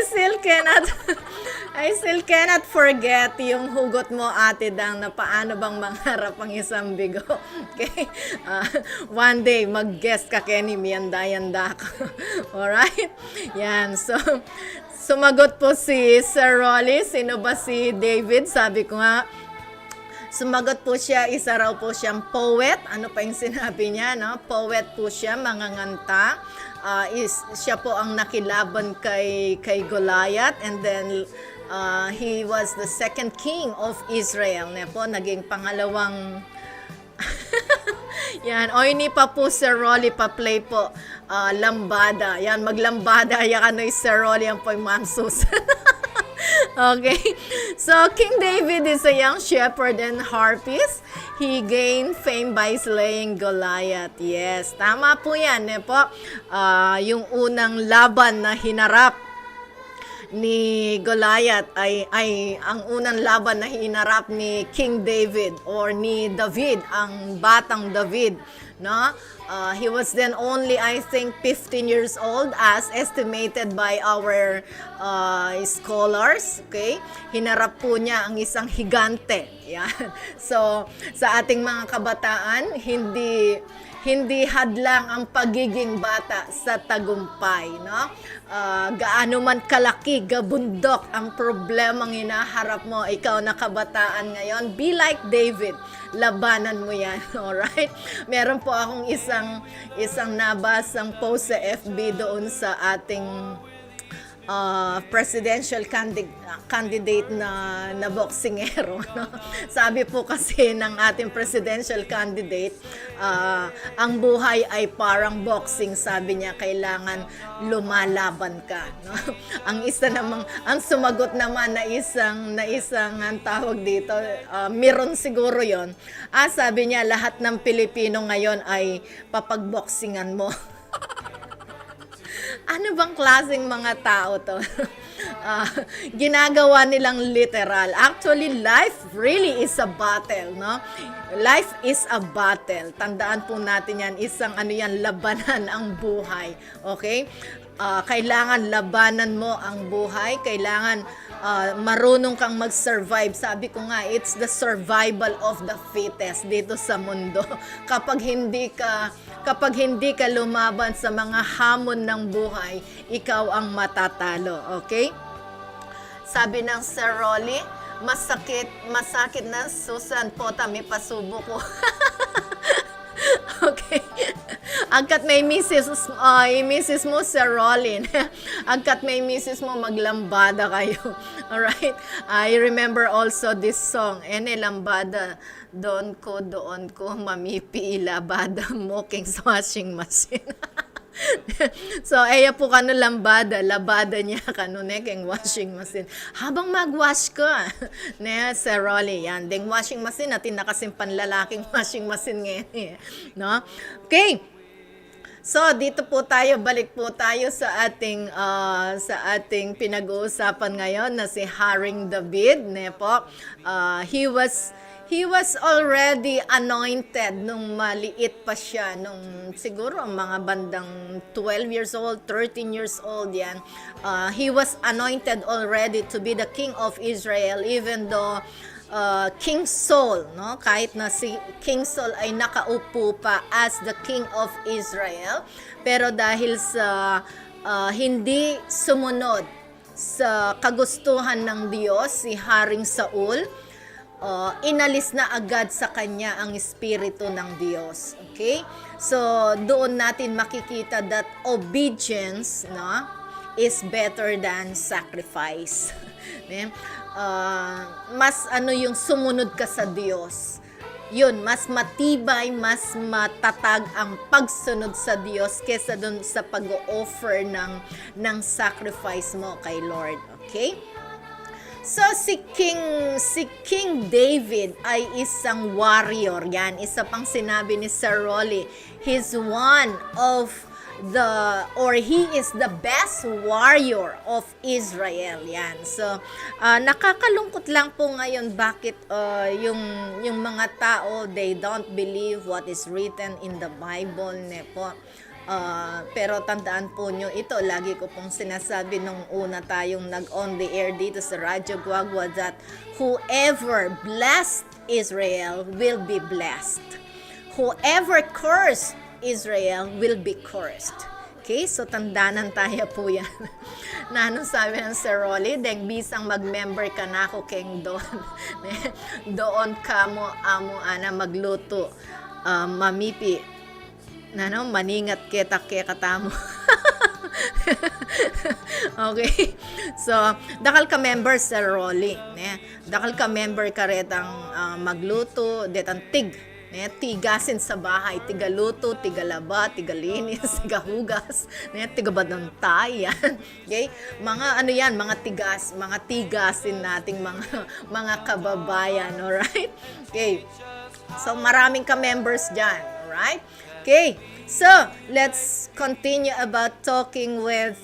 still cannot forget yung hugot mo, Ate Dang, na paano bang mangarap ang isang bigo. Okay? One day, mag-guest ka, Kenny, miyanda-yanda ka. Alright? Yan. So, sumagot po si Sir Rolly. Sino ba si David? Sabi ko nga, sumagot po siya, isa raw po siyang poet. Ano pa yung sinabi niya, no? Poet po siya, manganganta. Siya po ang nakilaban kay Goliath, and then he was the second king of Israel. Ne po, naging pangalawang yan, o ini pa po Sir Rolly pa-play po lambada. Yan, maglambada yan ano Sir Rolly ang po yung Ma'am Susan. Okay. So, King David is a young shepherd and harpist. He gained fame by slaying Goliath. Yes, tama po yan. Po. Yung unang laban na hinarap ni Goliath ay ang unang laban na hinarap ni King David or ni David, ang batang David, no? He was then only, I think, 15 years old as estimated by our scholars, okay? Hinarap po niya ang isang higante. Yan. So, sa ating mga kabataan, hindi hadlang ang pagiging bata sa tagumpay, no? Gaano man kalaki, gabundok ang problemang hinaharap mo, ikaw na kabataan ngayon, be like David. Labanan mo yan, alright? Meron po akong isang nabasang post sa FB doon sa ating presidential candidate na boksingero, no? Sabi po kasi ng ating presidential candidate, ang buhay ay parang boxing, sabi niya, kailangan lumalaban ka, no? Ang isa namang, ang sumagot naman na isang ang tawag dito, Miron siguro yon. Sabi niya, lahat ng Pilipino ngayon ay papagboxingan mo. Ano bang klaseng mga tao to? Ginagawa nilang literal. Actually, life really is a battle, no? Life is a battle. Tandaan po natin yan, isang labanan ang buhay. Okay? Kailangan labanan mo ang buhay, kailangan marunong kang mag-survive. Sabi ko nga, it's the survival of the fittest dito sa mundo. Kapag hindi ka lumaban sa mga hamon ng buhay, ikaw ang matatalo. Okay? Sabi ng Sir Rolly, masakit na Susan Pota, may pasubo ko. Okay. Agkat may misis mo, Sir Rollin. Agkat may misis mo, maglambada kayo. Alright? I remember also this song, Ene lambada, doon ko, mamipi ilabada mo, king washing machine. So, po kano labada niya kanune keng washing machine. Habang mag-wash ka, ne, Sir Rolly, yan, ding washing machine natin nakasimpan lalaking washing machine ngayon, no? Okay. So, dito po tayo, balik po tayo sa ating pinag-uusapan ngayon na si Haring David, ne po. He was already anointed nung maliit pa siya, nung siguro mga bandang 12 years old, 13 years old yan. He was anointed already to be the king of Israel, even though King Saul, no? Kahit na si King Saul ay nakaupo pa as the king of Israel, pero dahil sa hindi sumunod sa kagustuhan ng Diyos, si Haring Saul, inalis na agad sa kanya ang espiritu ng Diyos. Okay? So, doon natin makikita that obedience, no, is better than sacrifice. Mas yung sumunod ka sa Diyos. Yun, mas matibay, mas matatag ang pagsunod sa Diyos kesa doon sa pag-offer ng sacrifice mo kay Lord. Okay? So, si King David ay isang warrior. Yan, isa pang sinabi ni Sir Rolly. He is the best warrior of Israel. Yan. So, nakakalungkot lang po ngayon bakit yung mga tao, they don't believe what is written in the Bible. Ne po. Pero tandaan po nyo ito, lagi ko pong sinasabi nung una tayong nag-on the air dito sa Radyo Guagua that whoever blessed Israel will be blessed. Whoever cursed Israel will be cursed. Okay? So tandanan tayo po yan. Na anong sabi ng Sir Rolly, deng bisang mag-member ka na ako keng doon. Doon ka mo amo ana magluto. Mamipi maningat kita katamo. Okay. So, dakal ka member sa Rolly, ne? Dakal ka member ka retang magluto, detang tig, Tigasin sa bahay, tigaluto, tigalaba, tigalinis, tigahugas, tigabadantay, yan. Okay? Mga ano yan, mga tigasin nating mga kababayan, alright? Okay. So, maraming ka-members dyan, alright? Okay. So, let's continue about talking with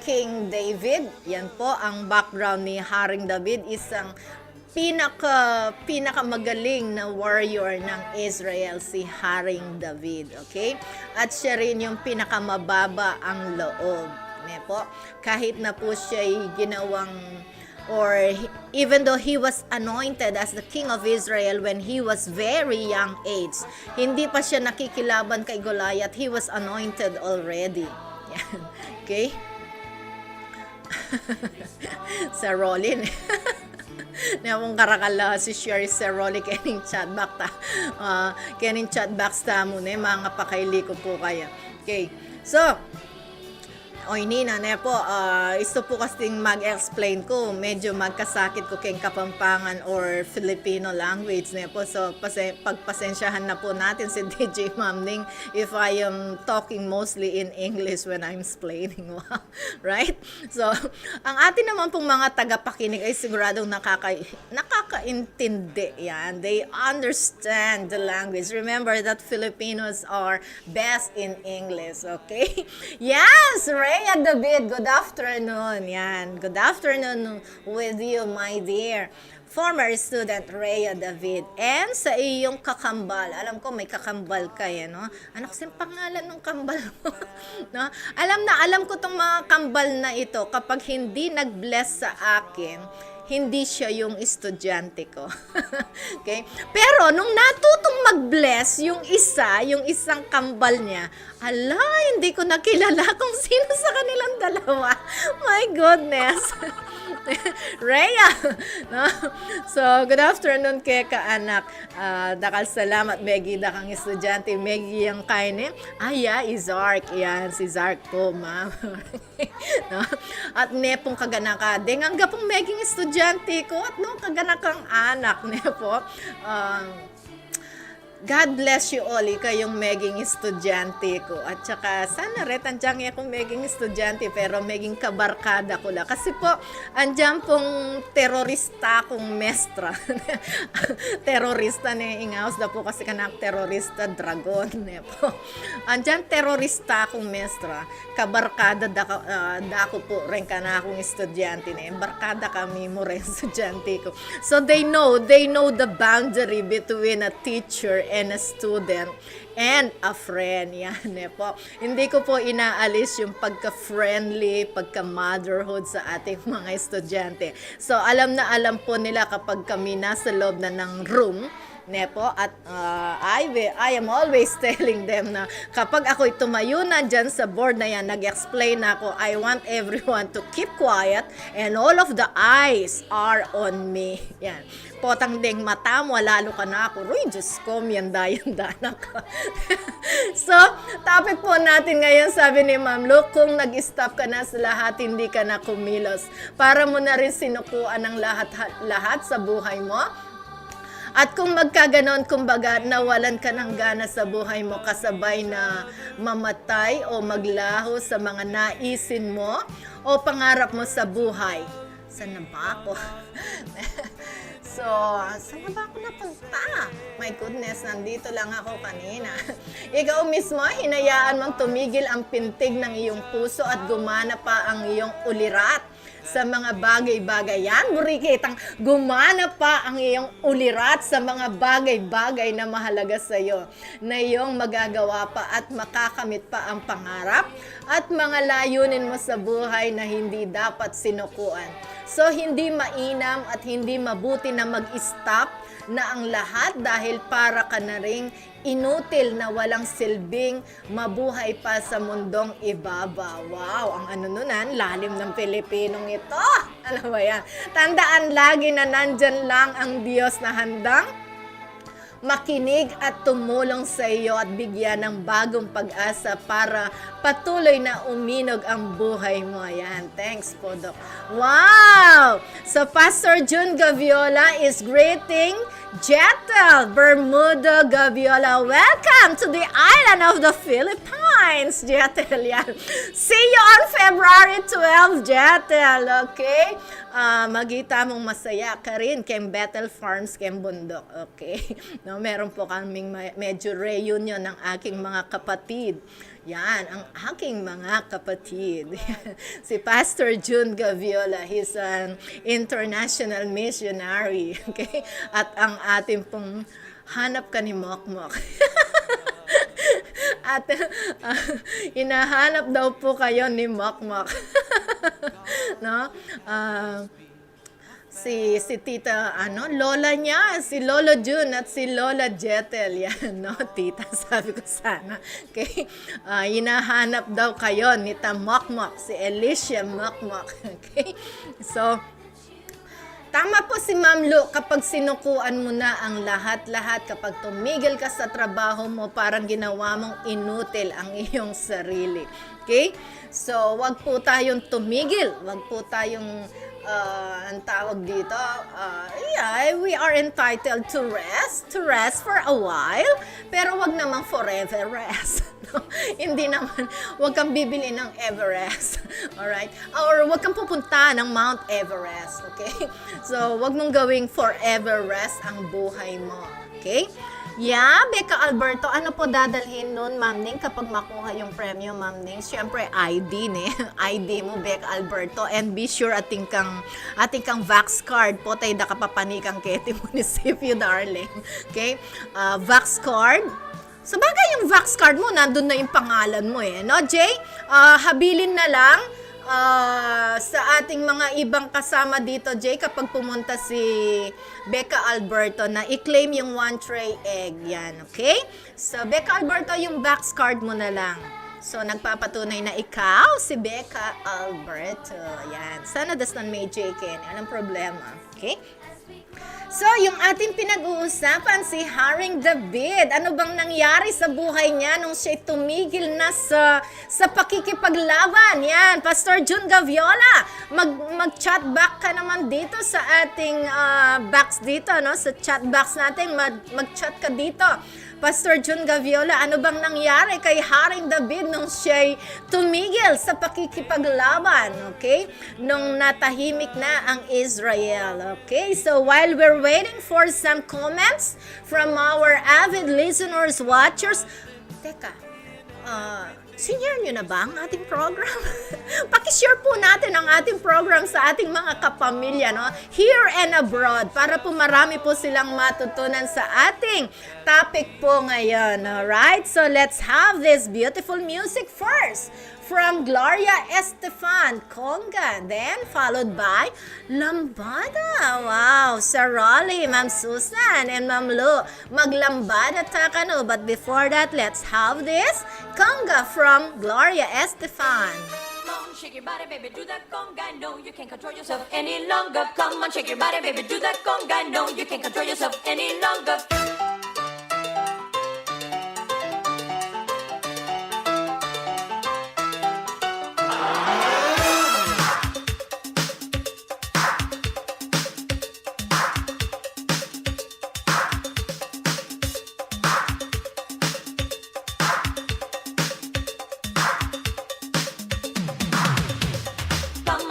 King David. Yan po ang background ni Haring David, isang pinakamagaling na warrior ng Israel, si Haring David, okay? At siya rin yung pinakamababa ang loob, po. Kahit na po siya ginawang even though he was anointed as the king of Israel when he was very young age, hindi pa siya nakikilaban kay Goliath, he was anointed already. Yan. Okay? Sa Rolin. Napong karakala si Sherry Seroli kening chatback ta. Kening chatbacks ta mo ne mga pakaili ko po kaya. Okay. So, Nina, po, isto po kasing mag-explain ko, medyo magkasakit ko kayong Kapampangan or Filipino language, po. So, pagpasensyahan na po natin si DJ Mamning if I am talking mostly in English when I'm explaining. Right? So, ang atin naman pong mga tagapakinig ay siguradong nakakaintindi yan. They understand the language. Remember that Filipinos are best in English, okay? Yes, Rhea David, good afternoon. Yan, good afternoon with you, my dear former student Rhea David. And sa iyong kakambal, alam ko may kakambal ka, no? Ano kasing pangalan ng kambal mo? No? Alam ko tong mga kambal na ito, kapag hindi nag-bless sa akin, hindi siya yung estudyante ko. Okay? Pero nung natutong mag-bless yung isang kambal niya, hindi ko nakilala kung sino sa kanilang dalawa. My goodness. Rhea. No? So, good afternoon kay kaanak. Dakal salamat, Meggy, dakang estudyante. Meggy yung kainin. Izark. Yan, si Zark po, ma'am. No? At nepong kaganaka. Dengang gapong Meggy estudyante ko at no, kaganakang anak, nepo. God bless you all, kayong maging estudyante ko. At saka, sana retandyang akong maging estudyante, pero maging kabarkada ko lang. Kasi po, andyan pong terorista kong mestra. Terorista na ingaos na po kasi kanak terorista dragon. Po. Andyan terorista kong mestra. Kabarkada dako po rin ka na akong estudyante na. Barkada kami mo rin estudyante ko. So, they know the boundary between a teacher and a student and a friend. Yan po. Hindi ko po inaalis yung pagka-friendly, pagka-motherhood sa ating mga estudyante. So, alam na alam po nila kapag kami nasa loob na ng room, po, at I am always telling them na kapag ako'y tumayo na dyan sa board na yan, nag-explain ako, I want everyone to keep quiet and all of the eyes are on me. Yan. Potang ding mata mo, lalo ka na ako. Uy, Diyos ko, miyanda na ka. So, topic po natin ngayon, sabi ni Ma'am Luke, kung nag-stop ka na sa lahat, hindi ka na kumilos. Para mo na rin sinukuan ng lahat sa buhay mo. At kung magkaganon, kumbaga, nawalan ka ng gana sa buhay mo, kasabay na mamatay o maglaho sa mga naisin mo o pangarap mo sa buhay. Saan na ba ako? So, saan na ba ako napunta? My goodness, nandito lang ako kanina. Ikaw mismo, hinayaan mong tumigil ang pintig ng iyong puso at gumana pa ang iyong ulirat sa mga bagay-bagay. Yan, burikitang gumana pa ang iyong ulirat sa mga bagay-bagay na mahalaga sa iyo, na iyong magagawa pa at makakamit pa ang pangarap at mga layunin mo sa buhay na hindi dapat sinukuan. So, hindi mainam at hindi mabuti na mag-stop na ang lahat dahil para ka na ring inutil na walang silbing mabuhay pa sa mundong ibaba. Wow, ang ano nunan, lalim ng Pilipinong ito. Ano ba yan? Tandaan lagi na nandyan lang ang Diyos na handang makinig at tumulong sa iyo at bigyan ng bagong pag-asa para patuloy na uminog ang buhay mo. Ayan. Thanks po, Doc. Wow! So, Pastor June Gaviola is greeting Jetel Bermudo Gaviola. Welcome to the island of the Philippines, Jetel. Yan. See you on February 12, Jetel. Okay? Magita mong masaya ka rin kay Bethel Farms, kay Bundok. Okay? No, meron po kaming medyo reunion ng aking mga kapatid. Yan, ang aking mga kapatid. Si Pastor June Gaviola, he's an international missionary. Okay? At ang ating pong hanap ka ni Mokmok. At hinahanap daw po kayo ni Mokmok. No? Si tita, lola niya, si Lolo June at si Lola Jetel. Yan, no, tita, sabi ko sana. Okay? Hinahanap daw kayo ni Mokmok, si Alicia Mokmok. Okay? So, tama po si Ma'am Lu, kapag sinukuan mo na ang lahat-lahat, kapag tumigil ka sa trabaho mo, parang ginawa mong inutil ang iyong sarili. Okay? So, wag po tayong tumigil. Wag po tayong, ang tawag dito, we are entitled to rest for a while, pero wag namang forever rest. No? Hindi naman, wag kang bibili ng Everest. Alright? Or wag kang pupunta ng Mount Everest. Okay? So, wag mong gawing forever rest ang buhay mo. Okay? Yeah, Becca Alberto, ano po dadalhin nun, Ma'am Ning, kapag makuha yung premyo, Ma'am Ning? Siyempre, ID, ne? ID mo, Becca Alberto. And be sure ating kang Vax card po, tayo da kapapanikang keti munisipyo, darling. Okay? Vax card. Sa bagay, yung Vax card mo, nandun na yung pangalan mo eh. No, Jay? Habilin na lang sa ating mga ibang kasama dito, Jay, kapag pumunta si Becca Alberto na i-claim yung 1 tray egg. Yan, okay? So, Becca Alberto, yung Vax card mo na lang. So, nagpapatunay na ikaw, si Becca Alberto. Yan. Sana dasnan may JK. Anong problema? Okay? So, yung ating pinag-uusapan, si Haring David. Ano bang nangyari sa buhay niya nung siya tumigil na sa pakikipaglaban? Yan, Pastor June Gaviola, mag-chat back ka naman dito sa ating box dito, no? Sa chat box natin, mag-chat ka dito. Pastor June Gaviola, ano bang nangyari kay Haring David nung siya'y tumigil sa pakikipaglaban, okay? Nung natahimik na ang Israel, okay? So, while we're waiting for some comments from our avid listeners, watchers, teka, senior nyo na ba ang ating program? Pakishare po natin ang ating program sa ating mga kapamilya, no? Here and abroad, para po marami po silang matutunan sa ating topic po ngayon, alright? So, let's have this beautiful music first from Gloria Estefan, Conga, then followed by Lambada. Wow, Sir Rolly, Ma'am Susan, and Ma'am Lu, maglambada takano. But before that, let's have this Conga from Gloria Estefan. Come on, shake your body, baby, do that conga. No, you can't control yourself any longer. Come on, shake your body, baby, do that conga. No, you can't control yourself any longer.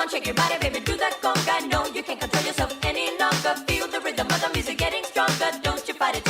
Shake your body, baby, do that conga. No, you can't control yourself any longer. Feel the rhythm of the music getting stronger. Don't you fight it.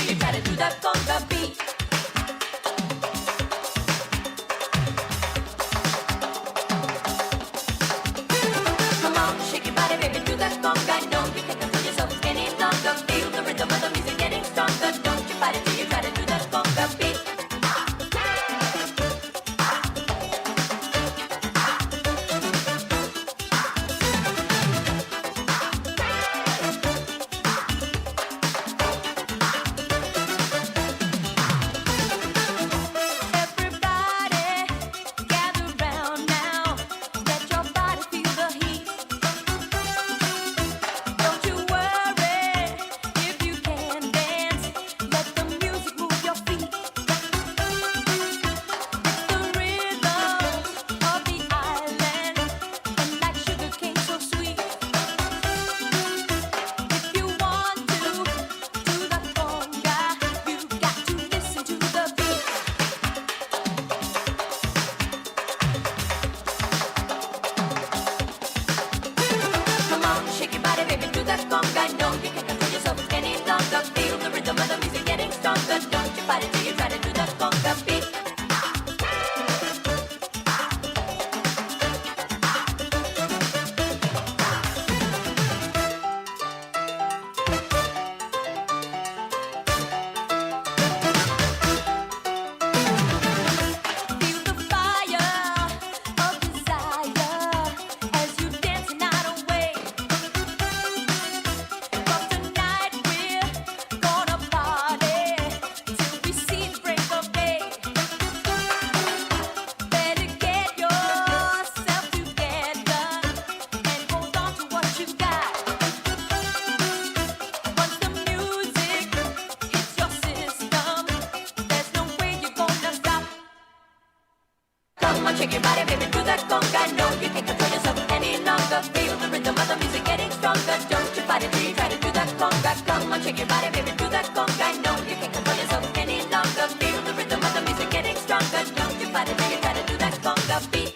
Come on, shake your body, baby, do that conga. No, you can't control yourself any longer. Feel the rhythm of the music getting stronger. Don't you fight it till you try to do that conga. Come on, shake your body, baby, do that conga. No, you can't control yourself any longer. Feel the rhythm of the music getting stronger. Don't you fight it till you try to do that conga beat.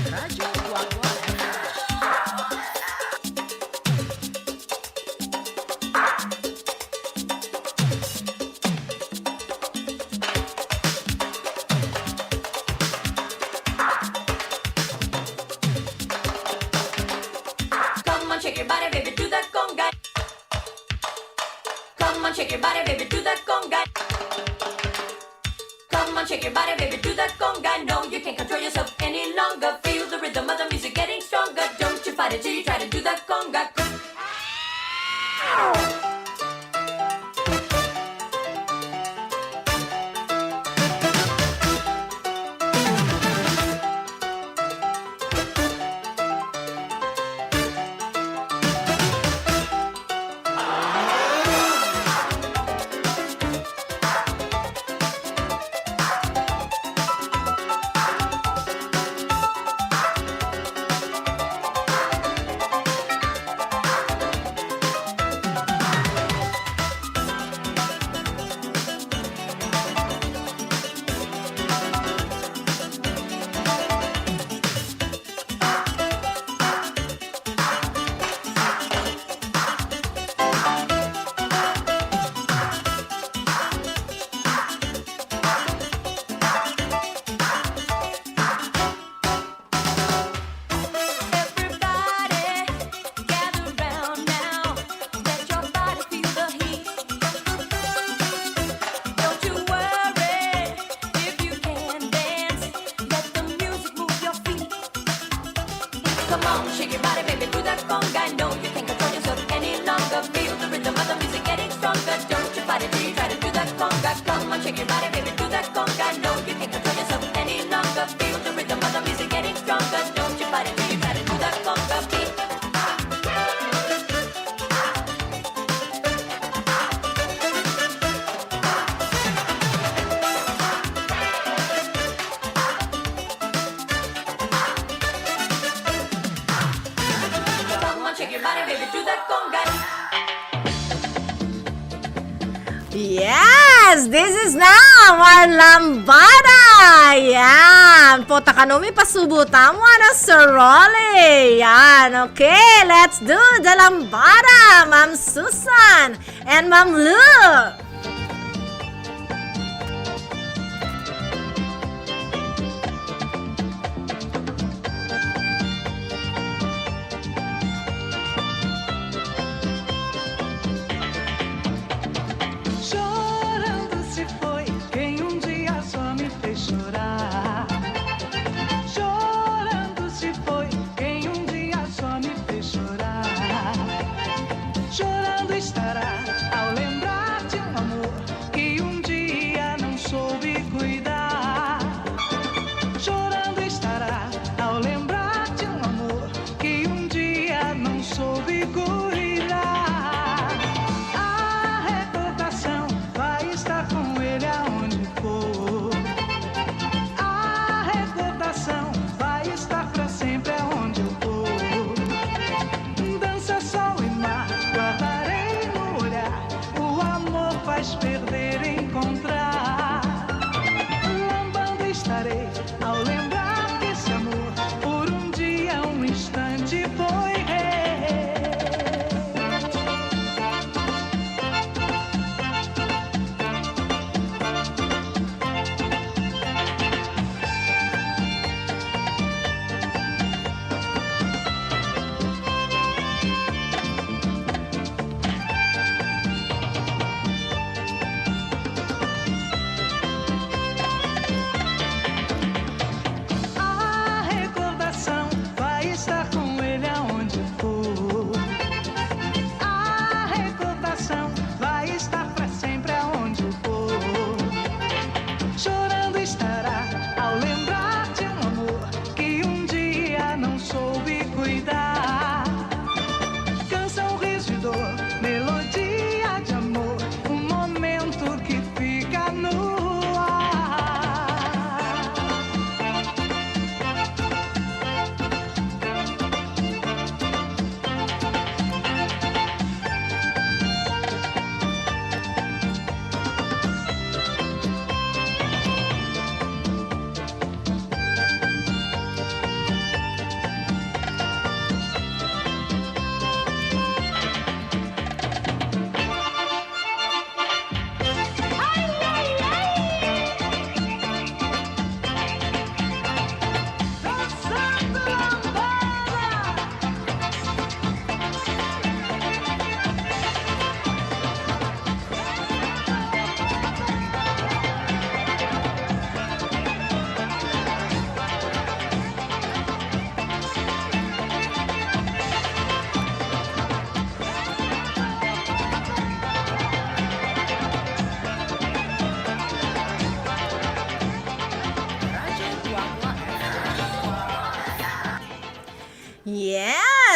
Radyo Guagua FM. Come on, shake your body, baby, do that conga. Come on, shake your body, baby, do that conga. Come on, shake your body, baby, do that conga. No, you can't control yourself any longer. Feel the rhythm of the music getting stronger. Don't you fight it till you try to do that conga. Everybody, gather round now. Let your body feel the heat. Don't you worry if you can't dance. Let the music move your feet. Come on, shake your body, baby, do that conga. No, you can't control yourself any longer. Feel the rhythm of the music getting stronger. Don't you fight it till you try to do that conga. Come on, shake your body, baby, do that conga. No, you can't control yourself any longer. Feel the rhythm of the music getting stronger. Don't you fight it till you try to do that conga beat. Come on, shake your body, baby, do that conga. Yes! This is now our lambada! Yan! Po takanumi pasubutan mo na Soroli! Yan! Okay, let's do the lambada! Ma'am Susan and Ma'am Lu! Chorando se foi quem um dia só me fez chorar. Chorando se foi quem um dia só me fez chorar. Chorando estará ao lembrar de uma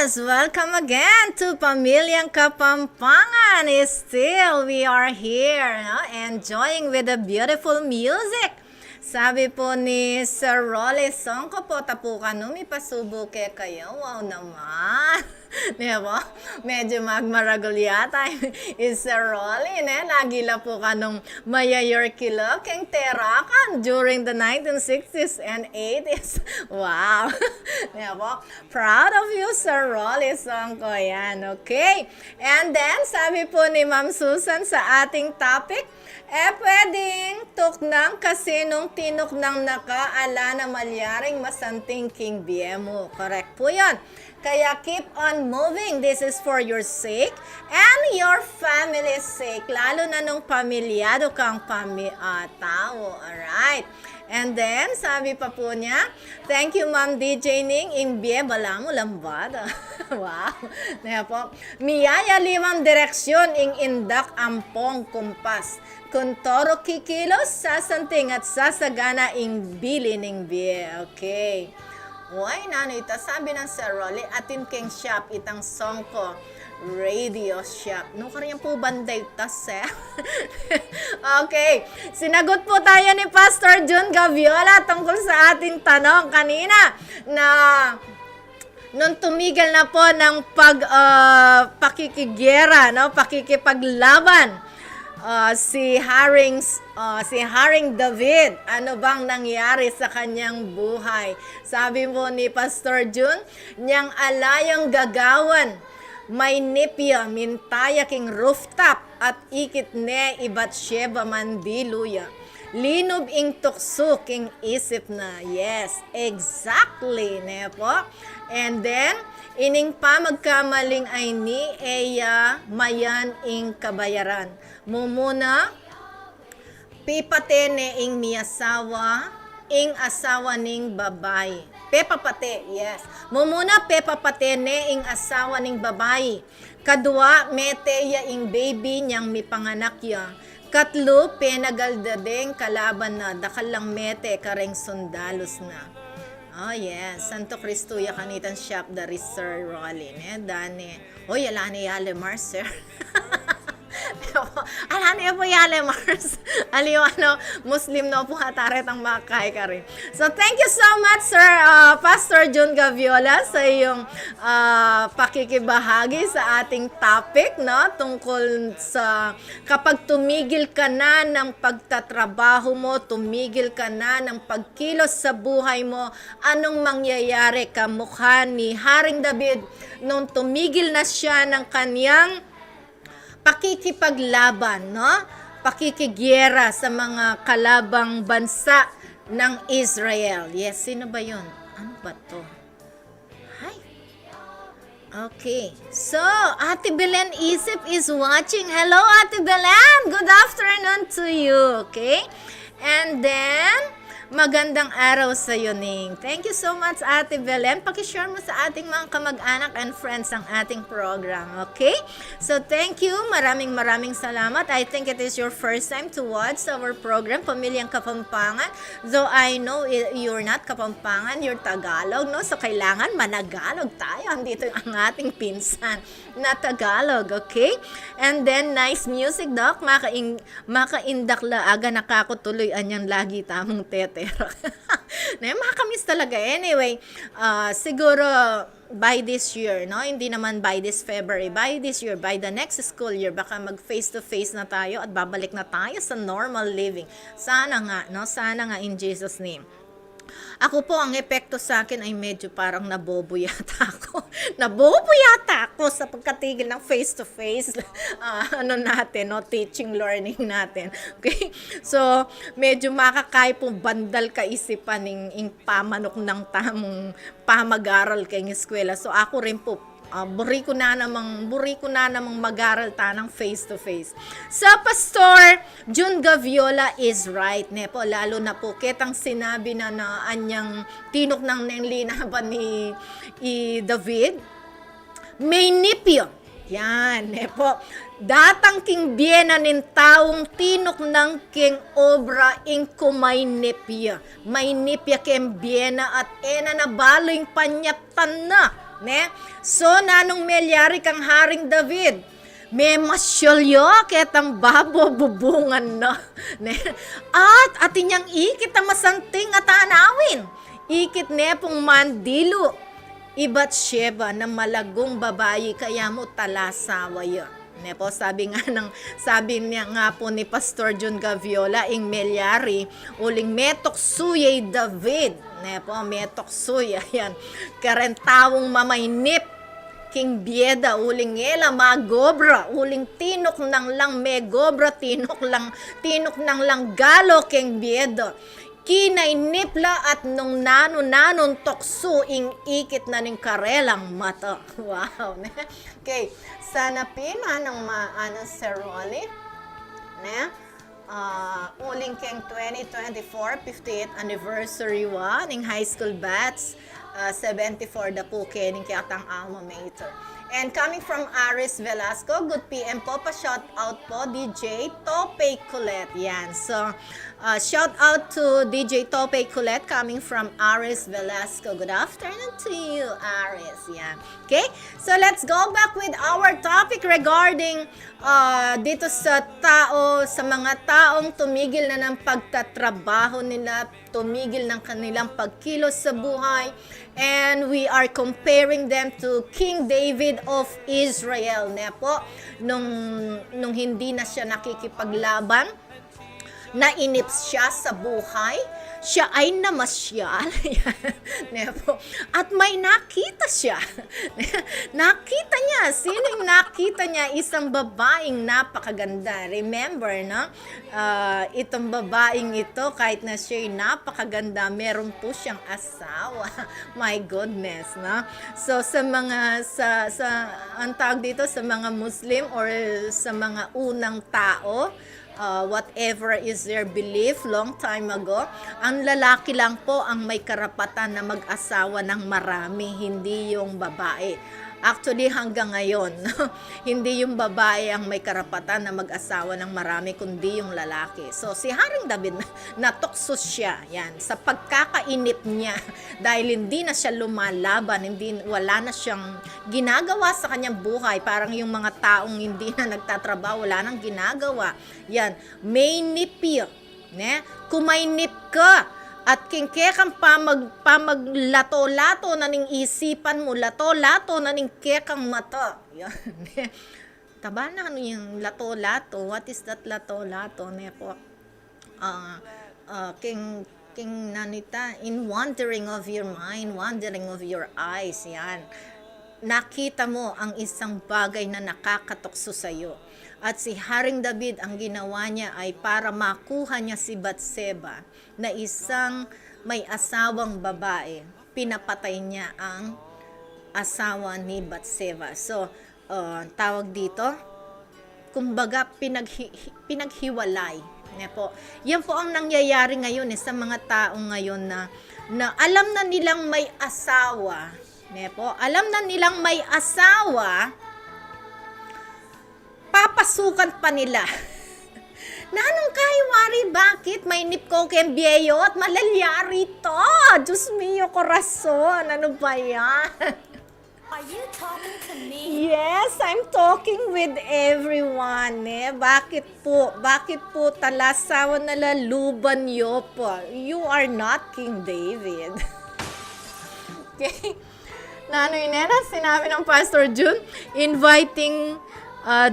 Yes, welcome again to Pamilyang Kapampangan. Still, we are here, no? Enjoying with the beautiful music. Sabi po ni Sir Rolly Songko po, tapukan numi pasubuke kayo. Wow naman. Diba? Medyo magmaragol yata is Sir Rolly, ne? Lagi la po ka nung mayayor kilo keng terakan during the 1960s and 80s. Wow. Diba? Proud of you, Sir Rolly Songko. Yan, okay? And then, sabi po ni Ma'am Susan sa ating topic, pwedeng tuknang kasi nung tinuknang nakaala na malyaring masanting king biemo. Correct po yan. Kaya keep on moving. This is for your sake and your family's sake. Lalo na nung pamilyado kang tao. Alright. And then, sabi pa po niya, thank you Ma'am DJ Ning, imbye bala mo lambada. Wow. Kaya po, miyaya limang direksyon ing indak ampong kumpas. Kung toro kikilos, sasanting at sasagana ing bili ning biye. Okay. Uy, nano ita, sabi ng Sir Rolly, atin keng shop, itang song ko, radio shop. No, karyang po banday tas eh. Okay, sinagot po tayo ni Pastor Jun Gaviola tungkol sa ating tanong kanina na nung tumigil na po ng pakikigera, no, pakikipaglaban, si Haring David, ano bang nangyari sa kanyang buhay? Sabi mo ni Pastor Jun, niyang alayang gagawan, may nipya, mintaya king rooftop, at ikit ne ibat sheba mandiluya. Linob ing tukso king isip na. Yes, exactly, ne po. And then, ining pa magkamaling ay ni Eya mayan ing kabayaran. Mumuna, pipate ing miyasawa, ing asawa ning babay. Pepapate, yes. Mumuna, pepapate ing asawa ning babay. Kadua, meteya ing baby niyang mipanganak ya. Katlo, penagaldadeng kalaban na, dakalang mete kareng sundalos na. Oh yes, Santo Cristo ya kanitan shop dari Sir Rolly, ne? Dane, oy, alani yale Mars, sir. Alani po yale Mars. Aliw Muslim no po hataret ang makay ka rin. So thank you so much Sir Pastor Jun Gaviola sa iyong pakikibahagi sa ating topic, no, tungkol sa kapag tumigil ka na ng pagtatrabaho mo, tumigil ka na ng pagkilos sa buhay mo, anong mangyayari? Kamukha ni Haring David nung tumigil na siya ng kanyang pakikipaglaban, no? Pakikigyera sa mga kalabang bansa ng Israel. Yes, sino ba yun? Ano ba to? Hi. Okay. So, Ate Belen Isip is watching. Hello, Ate Belen! Good afternoon to you. Okay? And then, magandang araw sa iyo, Ning. Thank you so much, Ate Belen. Pakishare mo sa ating mga kamag-anak and friends ang ating program, okay? So, thank you. Maraming salamat. I think it is your first time to watch our program, Pamilyang Kapampangan. Though I know you're not Kapampangan, you're Tagalog, no? So, kailangan managalog tayo. Andito ang ating pinsan na Tagalog, okay? And then, nice music, Doc. Makaindak laaga nakakutuloy anyang lagi tamong tete. Makakamiss talaga. Anyway, siguro by this year, no? Hindi naman by this February, by this year, by the next school year, baka mag face-to-face na tayo at babalik na tayo sa normal living. Sana nga, no? Sana nga in Jesus' name. Ako po, ang epekto sa akin ay medyo parang nabobo yata ako. Nabobo yata ako sa pagkatigil ng face-to-face natin, no? Teaching, learning natin. Okay? So, medyo makakay po bandal kaisipan ng pamanok ng tamong pamag-aral kayong eskwela. So, ako rin po, buri ko na namang mag-aral ta ng face-to-face. So, Pastor Jun Gaviola is right, ne po, lalo na po, ketang sinabi na anyang tinok ng linaban ni David, may nipyo. Yan, ne po. Datang king biena nin taong tinok ng king obra ingko may nipya. May nipya king biena at ena na baloing panyaptan na. Ne? So, nanong melyari kang Haring David, may masyolyo ketang babo bubungan na. Ne? At atin niyang ikit ang masanting at anawin. Ikit ne pong mandilo. Ibat Sheba na malagong babayi kaya mo talasawa yun. Ne po, sabi niya nga po ni Pastor John Gaviola, ing melyari, uling metok suyay David. Ne po, metok suya yan. Karentawong mamaynip, king bieda, uling ela magobra, uling tinok nang lang megobra, tinok nang lang galo, king bieda. Kinay nipla at nung nanon tokso ing ikit na ning karelang mata. Wow. Okay. Sana pina ng seroli. Ne? Uling keng 2024 58th anniversary wa ning high school batch 74 da po kening kay atang alma mater. And coming from Aris Velasco, good PM po, pa-shout out po, DJ Tope Colette. Yan. So, shout out to DJ Tope Colette coming from Aris Velasco. Good afternoon to you, Aris. Yan. Okay? So, let's go back with our topic regarding dito sa mga taong tumigil na ng pagtatrabaho nila, tumigil ng kanilang pagkilos sa buhay, and we are comparing them to King David of Israel. Ne po, nung hindi na siya nakikipaglaban, nainip siya sa buhay, siya ay namasyal. At may nakita siya. Nakita niya. Sino yung nakita niya? Isang babaeng napakaganda. Remember, no? Itong babaeng ito, kahit na siya'y napakaganda, meron po siyang asawa. My goodness, no? So, ang tawag dito, sa mga Muslim or sa mga unang tao, whatever is their belief long time ago, ang lalaki lang po ang may karapatan na mag-asawa ng marami, hindi yung babae. Actually, hanggang ngayon, hindi yung babae ang may karapatan na mag-asawa ng marami, kundi yung lalaki. So, si Haring David, natoksos siya, yan, sa pagkakainip niya, dahil hindi na siya lumalaban, wala na siyang ginagawa sa kanyang buhay, parang yung mga taong hindi na nagtatrabaho, wala nang ginagawa. Yan, may nipir, ne? Kumainip ka, at kingkekang pamaglato-lato na ning isipan mo, lato-lato na ning kekang mata. Yan. Taba na ano yung lato-lato? What is that lato-lato? Ne po? King nanita, in wandering of your mind, wandering of your eyes. Yan. Nakita mo ang isang bagay na nakakatokso sa'yo. At si Haring David, ang ginawa niya ay para makuha niya si Batseba na isang may asawang babae. Pinapatay niya ang asawa ni Batseba. So, tawag dito, kumbaga pinaghiwalay. Yan po ang nangyayari ngayon sa mga taong ngayon na alam na nilang may asawa. Alam na nilang may asawa, papasukan pa nila. Nanong kayo, wari, bakit? May nip ko kembiyo at malalyari to. Diyos mio, corazon. Ano ba yan? Are you talking to me? Yes, I'm talking with everyone. Bakit po talasawa na laluban niyo po? You are not King David. Okay? Nanoy nena, sinabi ng Pastor Jun, inviting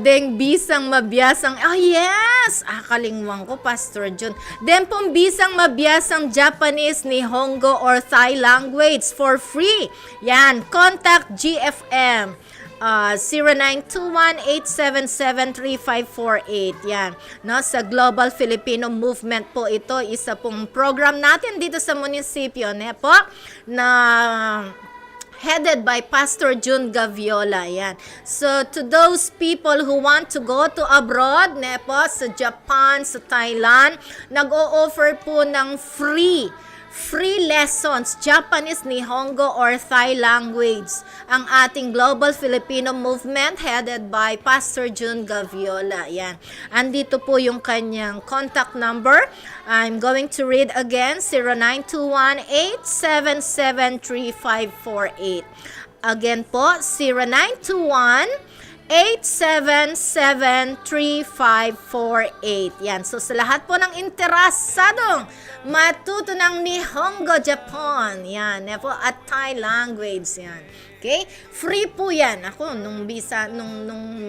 deng bisang mabiyasang, yes! Kalingwang ko, Pastor Jun. Den pong bisang mabiyasang Japanese, Nihongo, or Thai language for free. Yan, contact GFM. 0921-877-3548. Yan. No, sa Global Filipino Movement po ito. Isa pong program natin dito sa munisipyo. Po, na headed by Pastor Jun Gaviola. Yan. So, to those people who want to go to abroad, po, sa Japan, sa Thailand, nag-o-offer po ng free lessons, Japanese, Nihongo, or Thai language. Ang ating Global Filipino Movement headed by Pastor Jun Gaviola. Yan. Andito po yung kanyang contact number. I'm going to read again, 0921-877-3548. Again po, 0921-877-3548. Yan. So, sa lahat po ng interesadong matuto ng Nihongo Japan, yan, po, at Thai language, yan. Okay? Free po yan. Ako, nung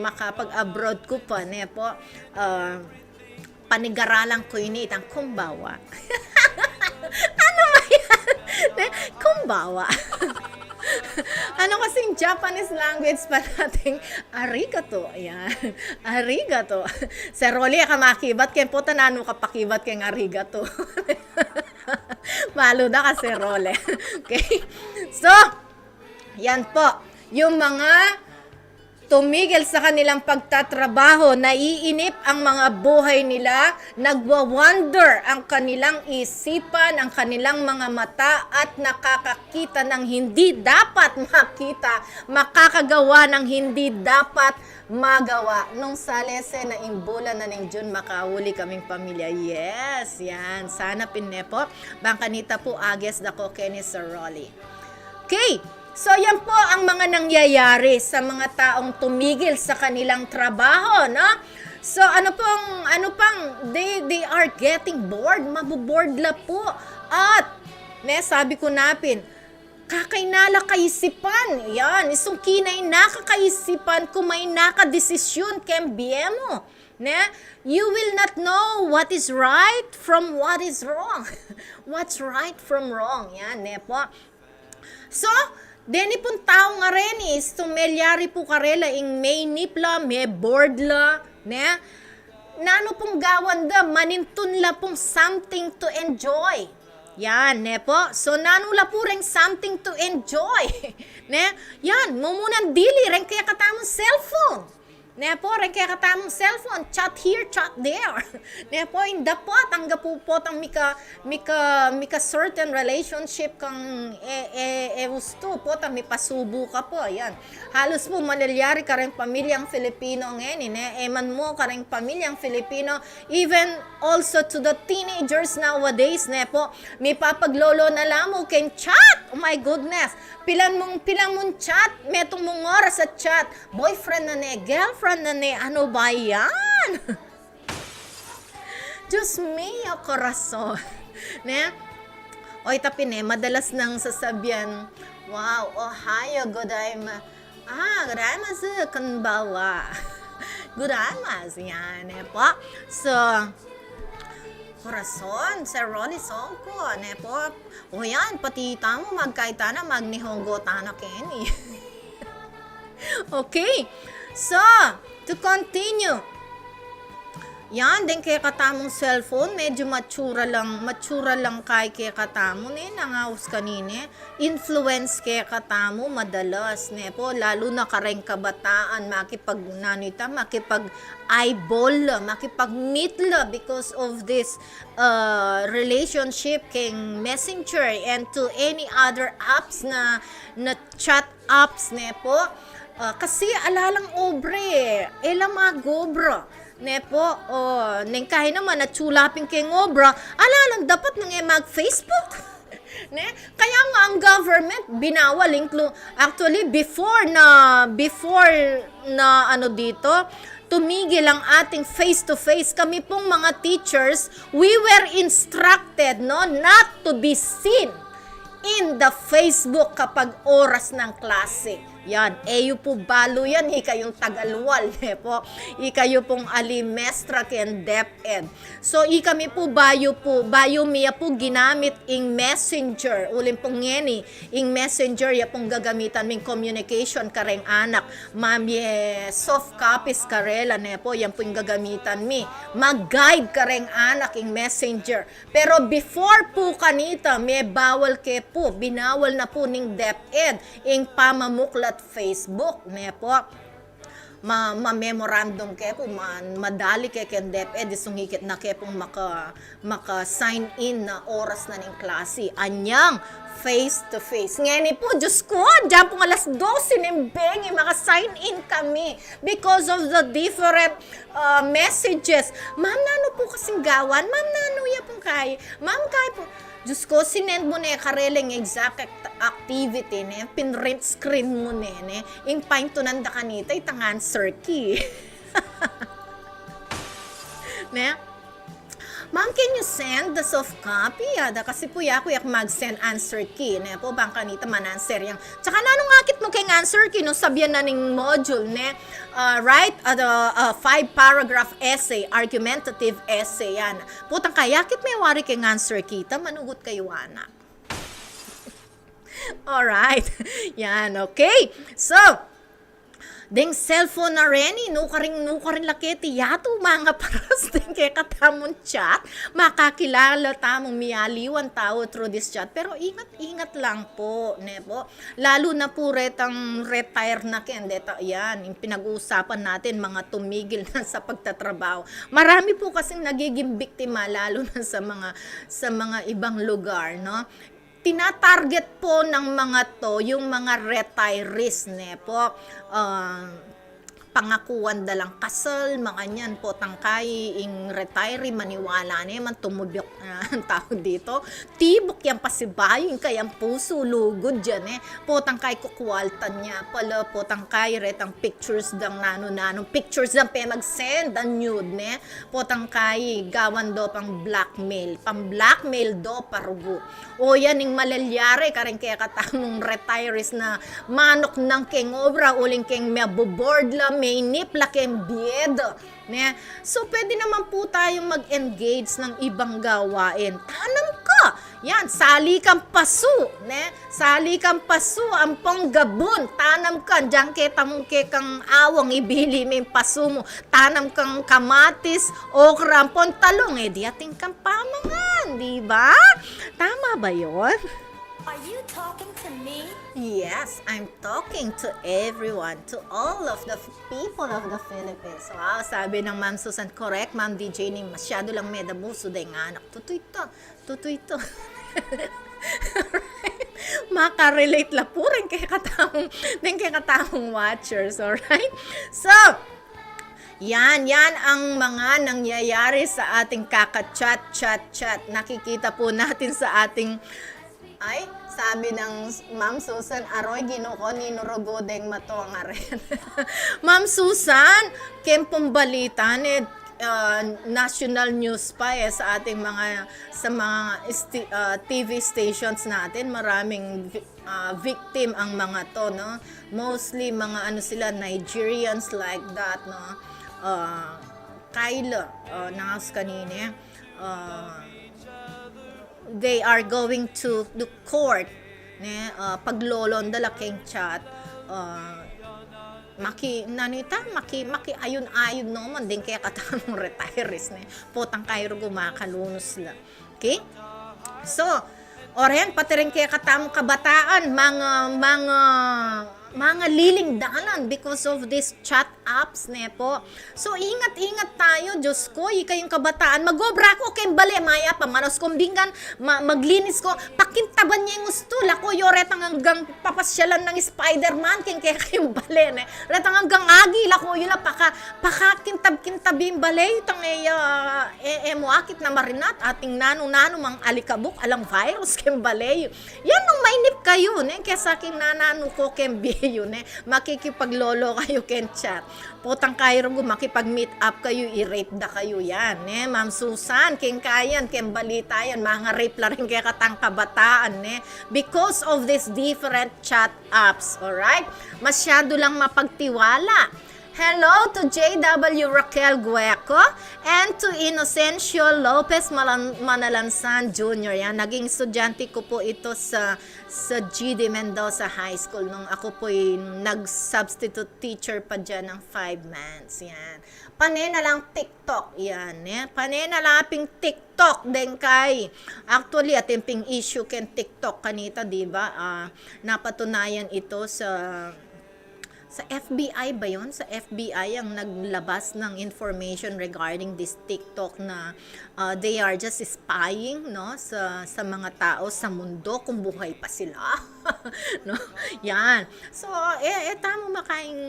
makapag-abroad ko pa, po, panigaralang ko yun itang kumbawa. Ano ba yan? Kumbawa. Ano kasing Japanese language pa nating arigato. Ayan. Arigato. Sa Rolly, ka makibat kaya po tanano ka pakibat kaya arigato. Malo na kasi Rolly. Okay? So, yan po. Yung mga tumigil sa kanilang pagtatrabaho, naiinip ang mga buhay nila, nagwa-wonder ang kanilang isipan, ang kanilang mga mata, at nakakakita ng hindi dapat makita, makakagawa ng hindi dapat magawa. Nung salese na imbula na ng June, makahuli kaming pamilya. Yes, yan. Sana pinepo. Bangkanita po, Ages dako, Kenny Saroli. Okay. So, yan po ang mga nangyayari sa mga taong tumigil sa kanilang trabaho, no? So, they are getting bored, mabuboard la po. At, sabi ko napin, kakainala kaisipan, yan, isong kinay nakakaisipan kung may nakadesisyon kembiyemo. Ne? You will not know what is right from what is wrong. What's right from wrong, yan, ne po. So, deni pong tao nga rin is tumelyari po karela ing may nipla, may board la, ne? Nano pong gawan da, manintun la pong something to enjoy. Yan, ne po? So, nano la po rin something to enjoy. Ne? Yan, mumunan dili rin kaya katamong cellphone. Ne po, rin kaya katamong cellphone, chat here, chat there. Ne po, hindi po, tangga po po ang mika certain relationship kang gusto po, may pasubo ka po, yan. Halos po, malalyari ka rin pamilyang Filipino ngayon, eman mo ka rin pamilyang Filipino, even also to the teenagers nowadays, ne po, may papaglolo na lamo kay chat, oh my goodness, pilang mong chat, metong mong oras sa chat, boyfriend na ne, girlfriend na ne, ano ba yan? Diyos mío, corazon. Ne? Oy, tapi ne, madalas nang sasabihan, wow, ohayo, godaimasu, konbawa. Godaimasu, yan, ne po. So, corazon, Sir Ronnie Songko, ne po. O yan, pati tamo magkaita na magnihongo tana keni. Okay. So, to continue. Yan, din kaya katamong cellphone, medyo matsura lang kaya katamo, nangaus kanine, influence kaya katamo, madalas, po, lalo na kareng kabataan, makipag-eyeball, makipag-meet because of this relationship king Messenger and to any other apps na chat apps, po. Kasi alalang obre, mga gobra. Ne po, neng kahit naman natsulapin kay ngobra, alalang dapat nang mag-Facebook. Ne? Kaya nga ang government binawal actually before na dito, tumigil ang ating face-to-face. Kami pong mga teachers, we were instructed not to be seen in the Facebook kapag oras ng klase. Yan, eyo po balo yan, ikayong tagalwal, po. Ikayo pong alimestra ken DepEd. So, ikami po bayo miya po ginamit ing messenger. Ulim pong ngeni, ing messenger ya pong gagamitan ming communication kareng anak. Mamye soft copies karela, po, yan po yung gagamitan mi. Mag-guide kareng anak ing messenger. Pero before po kanita, may bawal ke po, binawal na po ning DepEd, ing pamamuklat Facebook, po, ma-memorandum kayo, madali kayo kaya DepEd, isungikit na kayo pong maka-sign in na oras na ng klase. Anyang face to face. Ngayon po, Diyos ko, dyan pong alas 12 ng bengi, maka-sign in kami because of the different messages. Ma'am, nano po kasing gawan? Ma'am, nano ya pong kaya? Ma'am, kaya po. Diyos ko, sinend mo na kareling exact activity, pinrint screen mo na, yung pain to nanda kanita, itang answer key. Ma'am, can you send the soft copy? Kasi po ako mag-send answer key. Po, bang kanita man-answer yang. Tsaka nanong akit mo kayong answer key nung sabihan na ning module, write a 5-paragraph essay, argumentative essay, yan. Putang kayakit may wari kayong answer kita, manugot kayo, anak. Alright. Yan, okay. So, ding cellphone na rin, nukaring laketi, yato mga paras din kaya katamon chat, makakilala tamong miyaliwan tao through this chat, pero ingat lang po, po. Lalo na po retang retire na kendeta, yan, yung pinag-uusapan natin, mga tumigil na sa pagtatrabaho. Marami po kasing nagiging biktima, lalo na sa mga ibang lugar, no? Tinatarget po ng mga to yung mga retirees po, pangakuan dalang kasal, mga nyan po tangkay ing retiree maniwala man tumubok ang tao dito, tibok yan pasibayo yung kayang puso lugod dyan po tangkay kukwaltan niya pala po tangkay retang pictures dang nano pictures dang pe mag-send ang nude po tangkay gawan do pang blackmail do parugo o yan yung malalyari karing kaya katamong retirees na manok ng king obra uling king maboboard la may nipla king biedo. So, pwede naman po tayong mag-engage ng ibang gawain. Tanam ka! Yan, sali kang paso. Sali kang paso, ang panggabon. Tanam ka, diyan kita mong kang awang ibili mo yung paso mo. Tanam kang kamatis, okra, pontalong. Di ating kang pamangan, di ba? Tama ba yon? Are you talking to me? Yes, I'm talking to everyone, to all of the people of the Philippines. Wow, sabi ng Ma'am Susan, correct, Ma'am DJ, ni masyado lang medabuso day nga anak. Tuto ito. Alright. Makarelate la po rin kay katamong watchers, alright? So, yan ang mga nangyayari sa ating kaka-chat. Nakikita po natin sa ating sabi ng Ma'am Susan, aroy ginuko ni Nurogodeng mato nga rin. Ma'am Susan, kempong balita national news pa sa ating mga TV stations natin, maraming victim ang mga to, no? Mostly mga sila Nigerians like that, no? Kyla, nangas kanina, they are going to the court paglolon dala keng chat maki ayun no man din kaya katamong retirees potang kayo gumakalunos la. Okay, so oren pati rin kaya katamong kabataan mga liling dalan because of this chat apps po. So, ingat tayo, Diyos ko, kayong kabataan. Magobra ko kayong bali, maya pa, manos kumbingan, maglinis ko, pakintaban niya yung gusto. Lako, retang hanggang papasyalan ng Spider-Man, kaya kayong bali, retang hanggang agi, lako, yun na, pakakintab-kintab yung bali, itang muakit na marinat, ating nano-nano, mang alikabok, alang virus, kayong bali. Yan, nung mainip kayo, kaya sa aking nanano ko, kayong biyo, makikipaglolo kayo, kayong chat. Putang kayo makipag-meet up kayo, i-rape da kayo yan. Ma'am Susan, king kayan, king balita yan, mga rape la rin kaya katang kabataan. Because of this different chat apps, alright? Masyado lang mapagtiwala. Hello to JW Raquel Gueco and to Inocencio Lopez Manalansan Jr. Yan, naging estudyante ko po ito sa GD Mendoza High School nung ako po'y nag-substitute teacher pa dyan ng 5 months. Yan. Panena lang TikTok. Yan. Panena lang ping TikTok din kay. Actually, ating ping issue ken TikTok kanita, di ba? Napatunayan ito sa sa FBI ba yon? Sa FBI ang naglabas ng information regarding this TikTok na they are just spying, no, sa mga tao sa mundo kung buhay pa sila. No? Yan. So, tamo makaing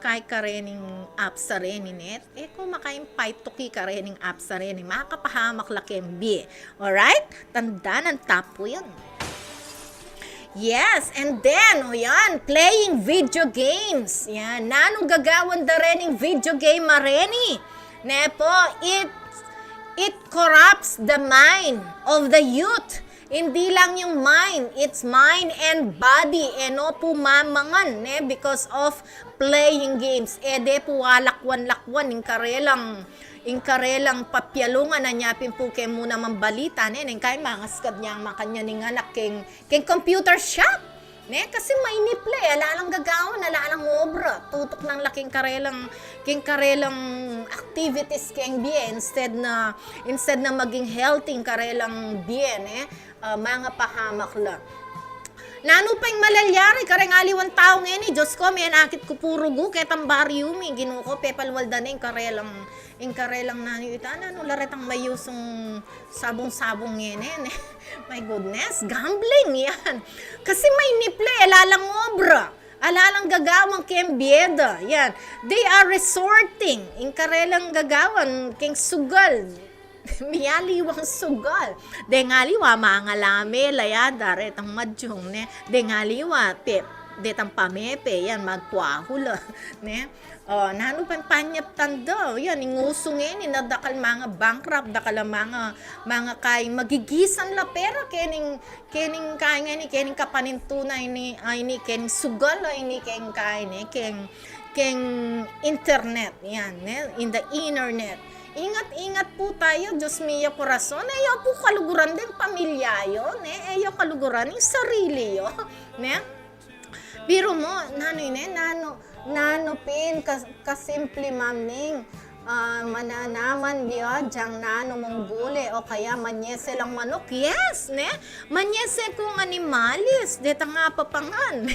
kay karening apps sa rin net. Kung makaing paituki karening apps sa rin, makakapahamak lakembi. Alright? Tandaan ang tapo yun. Yes, and then, yan, playing video games. Yan, nanong gagawan da rening video game mareni. Nepo, it corrupts the mind of the youth. Hindi lang yung mind, it's mind and body. No po mamangan, because of playing games. De po walakwan-lakwan, in karelang papyalungan na niya po kay muna mambalita kay mangaskad niya ang makanya ning anak king computer shop kasi may niple alalang gagawin alalang obra tutok ng laking karelang activities king bien instead na maging healthy karelang bien mga pahamak lang. Nano pang malalyari, kareng aliwan tao ngayon Diyos ko, may anakit ko puro gu, ketang bariumi, ginuko, pepalwalda na yung karelang nanyo ita, nano laretang mayusong sabong-sabong ngayon My goodness, gambling yan. Kasi may niple, alalang obra, alalang gagawang kembieda, yan. They are resorting, in karelang gagawan, king sugal, miyaliwang sugal. Dengaliwa mga lame layada retang madjong dengaliwa detang pamepe yan magkwahula nano panyap tanda yan ingusungin inadakal mga bankrupt dakal mga kay magigisan la pera kening kay nga ni kening kapanintunay ni ay ni kening sugal ay ni kening kay ni keng internet yan in the internet. Ingat-ingat po tayo, Diyos mio corazon. Ayaw po kaluguran din pamilya yun. Ayaw kaluguran yung sarili yun. Biro mo, nano pin, kasimple mamning, mananaman biya, dyang nano mong gule, o kaya manyese lang manok. Yes, manyese kung animalis, deta nga papangan.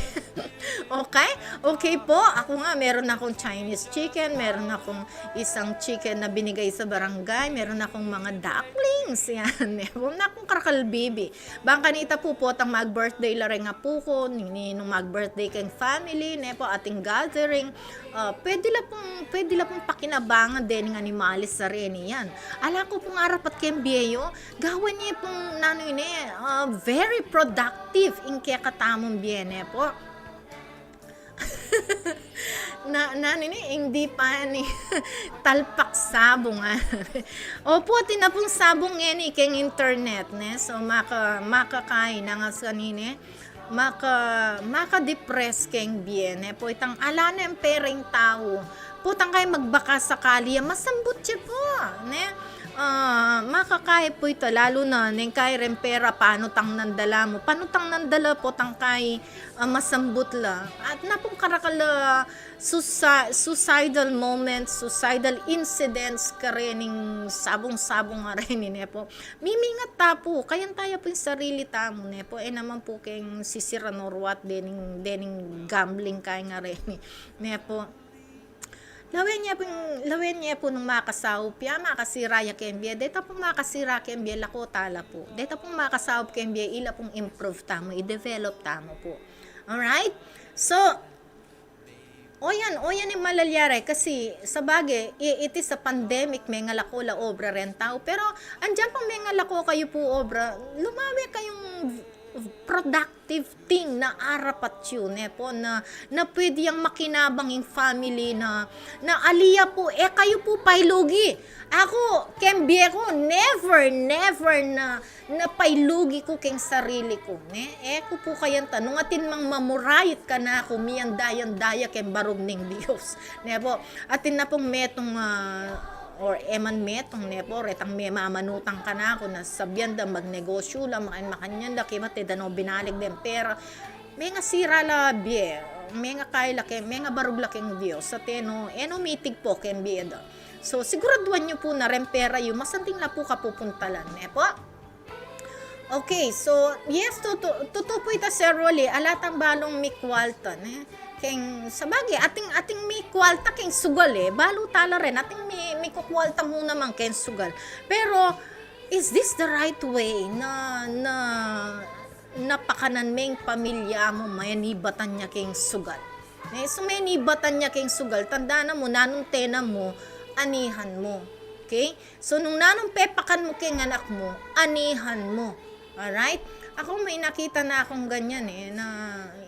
Okay? Okay po, ako nga, meron akong Chinese chicken, meron akong isang chicken na binigay sa barangay, meron akong mga ducklings, yan. Meron akong karakalbibi. Bangkanita po po, tang mag-birthday la rin nga po ko, nung mag-birthday kang family, po ating gathering, pwede la pong pakinabangan din ng animalis sa rin yan. Ala ko pong arapat kembiyo, gawan niya pong very productive in kaya katamong biene po. Hindi pa ni talpak sabong opo tinapong sabong yan keng internet so makakain na nga sa nini maka-depress keng bien po itang ala na yung pereng tao putang kayo magbaka sakali masambot siya po makakaya po ito lalo na neng kay rempera panutang nandala mo panutang nandala po tang kay masambot la at napong karakala suicidal moments suicidal incidents karening sabong-sabong nga rin po mimingat ta po kayan tayo po yung sarili tamo po naman po keng sisira norwat dening gambling kay nga rin po. Lawen niya po nung makasawop ya, makasira ya kembia. Deta pong makasira kembia, lako tala po. Deta pong makasawop kembia, ila pong improve tamo, i-develop tamo po. Alright? So, oyan yung malalyari kasi sa bagay, it is a pandemic, may nga lako la obra rin tao. Pero, andyan pang may nga lako kayo po obra, lumawi kayong productive thing na arapat yun po na pwede yung makinabang yung family na aliya po kayo po pailugi ako kembie ko never na pailugi ko keng sarili ko ko po kayan tanong atin mang mamurayit ka na ako miyan daya ken barog ning Dios po atin na pong metong or eman metong nepo retang may mamanutang ka na ako na sabyan da magnegosyo la makanyan da kimate da no binalig den pera may nga sira la bie may nga kay laki may nga barug laking Dios sa teno mitig po ken bieda so siguraduhan nyo po na rempera yung masanting na po kapupuntalan nepo Okay, so yes, tutupo ita seroli alatang balong mikwalta keng sabagi ating mi kwalta keng sugal balo tala rin ating mi kukwalta muna man keng sugal. Pero is this the right way na napakanan meng pamilya mo mayanibatan niya keng sugal? So mayanibatan niya keng sugal, tanda na mo nanong tena mo anihan mo. Okay? So nung nanong pepakan mo keng anak mo, anihan mo. Alright? Ako may nakita na akong ganyan na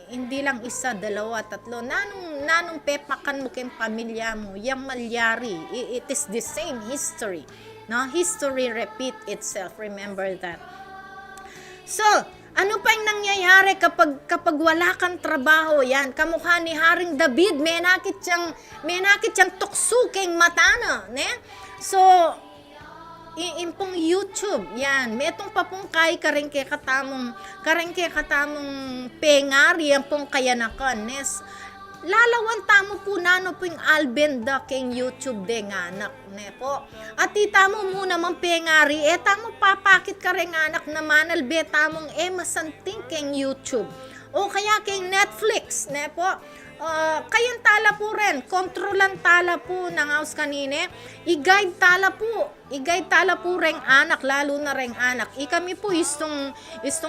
hindi lang isa, dalawa, tatlo. Nanong pepakan mo kayong pamilya mo, yung malyari. It is the same history. No? History repeat itself. Remember that. So, ano pa yung nangyayari kapag wala kang trabaho? Yan, kamukha ni Haring David, may nakit siyang tukso keng matana. Ne? So, impong YouTube, yan. Metong papong kay karengke katamong pengari ang pong kayanakan. Nes, lalawan tamo po nano po yung albenda keng YouTube de nganak. Ne po. At tamo muna mang pengari, tamo papakit ka rin anak na manalbe tamong masanting keng YouTube. O kaya keng Netflix, ne po. Kayan tala po rin, kontrolan tala po ng house kanine, i-guide tala po ring anak, lalo na ring anak. Kami po istong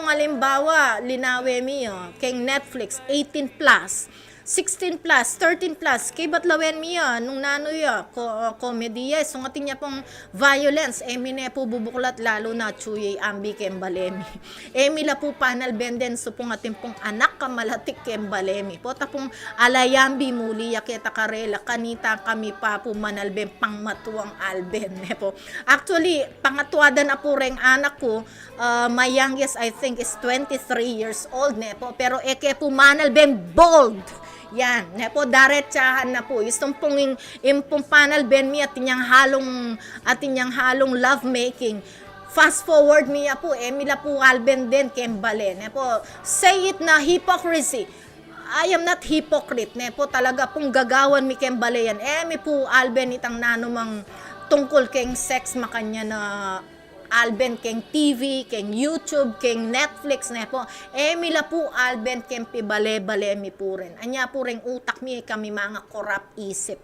halimbawa, linawe miyo, keng Netflix, 18 plus, 16 plus, 13 plus, kay batlawen miya, nung nano ya, komediya, sungatin niya pong violence, mine po bubuklat, lalo na chuye, ambi kembalemi. Mila po panal benden, so pong ating pong anak kamalatik kembalemi. Po tapong alayambi muli, yaketa karela, kanita kami pa po manalben pang matuang alben. Po. Actually, pangatuada na po ring anak ko, my youngest I think is 23 years old, po, pero eke po manalben bold. Yan, po daretsahan na po. Istong pong impong panel ben mi at inyang halong love making. Fast forward miya po, mila po alben din kembale. Po, say it na hypocrisy. I am not hypocrite. Po, talaga pong gagawan mi kembale yan. Mi po alben itang nanumang tungkol keng sex makanya na alben keng TV, keng YouTube, keng Netflix po. Mila po alben keng pibale-bale mi po rin. Anya po rin utak mi kami mga corrupt isip.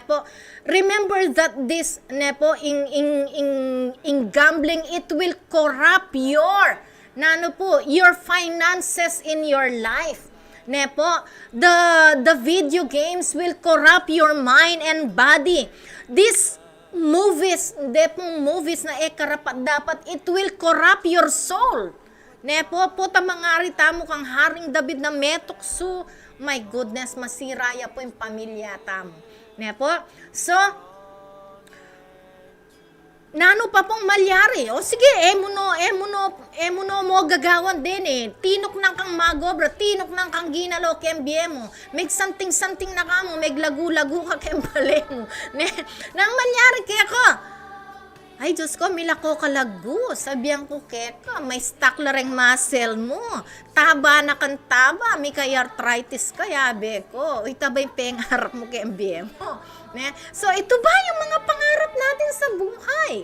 Po, remember that this po in gambling it will corrupt your your finances in your life. Po, the video games will corrupt your mind and body. This movies na karapat dapat, it will corrupt your soul. Po tamangari tamo kang Haring David na metokso, my goodness, masiraya po yung pamilya tamo. Po, so, nano pa pong malyari. O sige, emuno mo gagawan din Tinok nang kang magobra, tinok nang kang ginalo kembye mo. Meg santing na ka mo, meg lagu-lagu ka kembale mo. Nang malyari kaya ko. Ay, Diyos ko, milako kalagu. Sabihan ko, keka, may stock la ring muscle mo. Taba na kang taba, may kay arthritis ka, yabe ko. Ita ba yung pengarap mo kembye mo? So, ito ba yung mga pangarap natin sa buhay?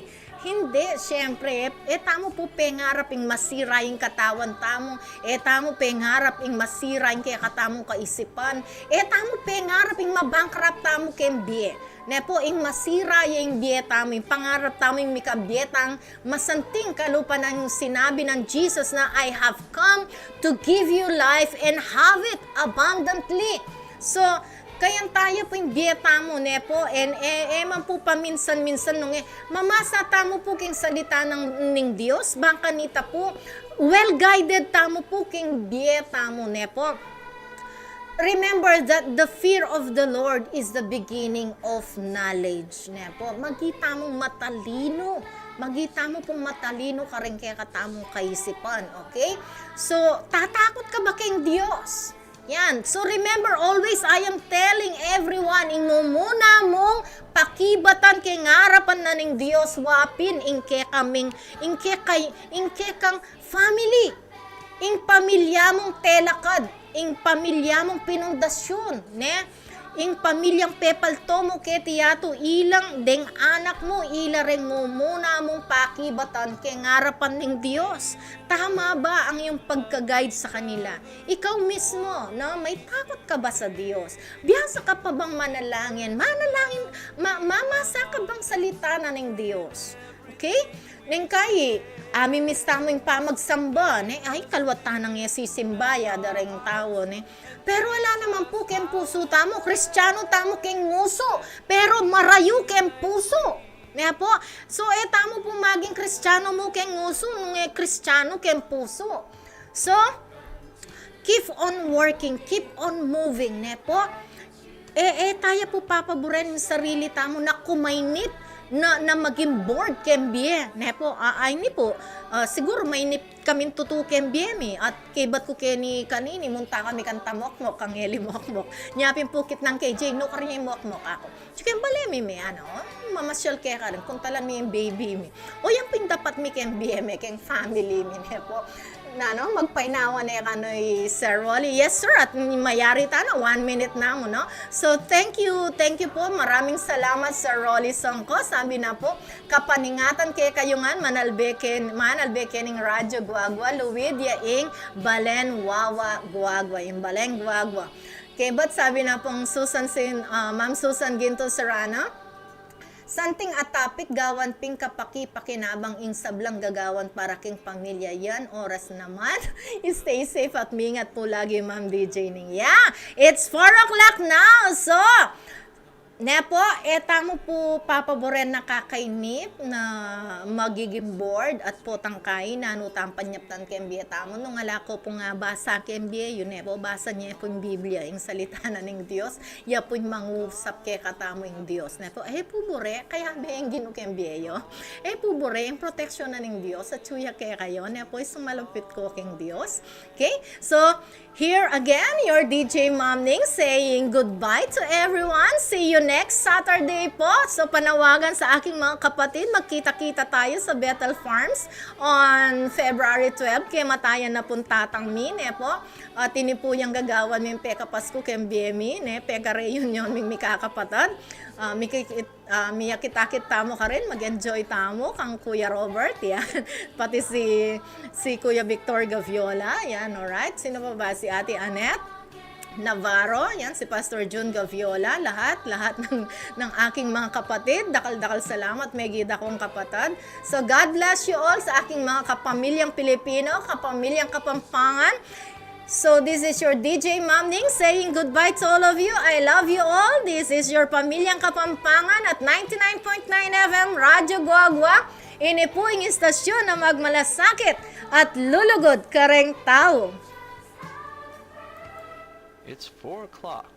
Hindi, syempre, tamo po pengarap yung masira yung katawan tamo, tamo pengarap yung masira yung kaya katamong kaisipan, tamo pengarap yung mabankrupt tamo kembye. Po, yung masira yung biyeta mo, yung pangarap tamo yung mikabyetang masanting kalupa ng sinabi ng Jesus na I have come to give you life and have it abundantly. So, kayang tayo po yung biyeta mo, po, and man po paminsan-minsan nung mamasa tamo po king salita ng Diyos, bangka nita po, well-guided tamo po king biyeta mo, po. Remember that the fear of the Lord is the beginning of knowledge. Po, magita mong matalino. Magita mo pong matalino ka rin kaya katamong kaisipan. Okay? So, tatakot ka ba kayong Diyos? Yan. So, remember always, I am telling everyone, muna mong pakibatan kay ngarapan na ng Diyos wapin, inke kang family. Ing pamilya mong telakad, ing pamilya mong pinundasyon, ing pamilyang pepal tomo ketiyato ilang deng anak mo ilareng mo muna mong pakibatan kay ngarapan ng Diyos. Tama ba ang iyong pagka-guide sa kanila? Ikaw mismo, no? May takot ka ba sa Diyos? Biyasa ka pa bang manalangin? Mamasa ka bang salita na ng Diyos? Okay? Neng kay, mista mo yung pamagsamba, ay kalwatan ng sisimbaya, daring tao, Pero wala naman po ken puso tamo, Kristiyano tamo ken nguso, pero marayo ken puso. Po? So, tamo po maging Kristiyano mo ken nguso, nung Kristiyano ken puso. So, keep on working, keep on moving, po? Tayo po papaboren yung sarili tamo na kumainit, na maging board kembie nepo ni po siguro mainip kami tutu kembie mi at kibat ko keni kanini munta kami kan tamokmok kang heli mokmok nyapin pukit ng KJ no kanya mokmok ako chicken balemi mi mamasyal kaya ka rin kung talan mi yung baby mi o yan pin dapat mi kembie mi keng family mi nepo magpainawa na kanoy Sir Rolly. Yes sir, at mayari ta 1 minute na mo, no? So thank you po, maraming salamat Sir Rolly Songko. Sabi na po, kapaningatan kay kayungan manalbekening radyo guagwa, luwid yaing balen wawa guagwa, yung balen guagwa. Okay, but sabi na pong Ma'am Susan Ginto Serrano, santing atapik gawan ping kapaki pakinabang ing sablang gagawan para king pamilya yan oras naman. Stay safe at mingat po lagi Ma'am DJ Ning. Yeah, it's 4 o'clock now. So, nepo, tamo po papaboren na kakainip na magiging board at po tangkay na tampanyaptan kembie tamo nung alako po nga basa kembie yun nepo basa niya po yung Biblia yung salita na ng Diyos ya po yung mangusap kay katamo yung Diyos nepo po bure kaya beng ginu kembie yo po bure yung protection na ng Diyos at suya kay kayo nepo isang malupit ko king Diyos. Okay, so here again your DJ Ma'am Ning saying goodbye to everyone. See you next Saturday po. So panawagan sa aking mga kapatid, magkita-kita tayo sa Bethel Farms on February 12. Kaya matayan na puntatang mine po. Tini po yung gagawan min peka Pasko kem BMI, peka reunion min mikakapatad. Miya kita-kit tamo ka rin, mag-enjoy tamo kang Kuya Robert, yan. Pati si Kuya Victor Gaviola, yan, alright. Sino pa ba? Si Ate Annette Navarro, yan, si Pastor June Gaviola, lahat ng aking mga kapatid, dakal-dakal salamat, may gida kong kapatid. So, God bless you all sa aking mga kapamilyang Pilipino, kapamilyang Kapampangan. So, this is your DJ Ma'am Ning saying goodbye to all of you. I love you all. This is your Pamilyang Kapampangan at 99.9 FM Radyo Guagua. Ini po ang istasyon na magmalasakit at lulugod kareng tao. It's 4 o'clock.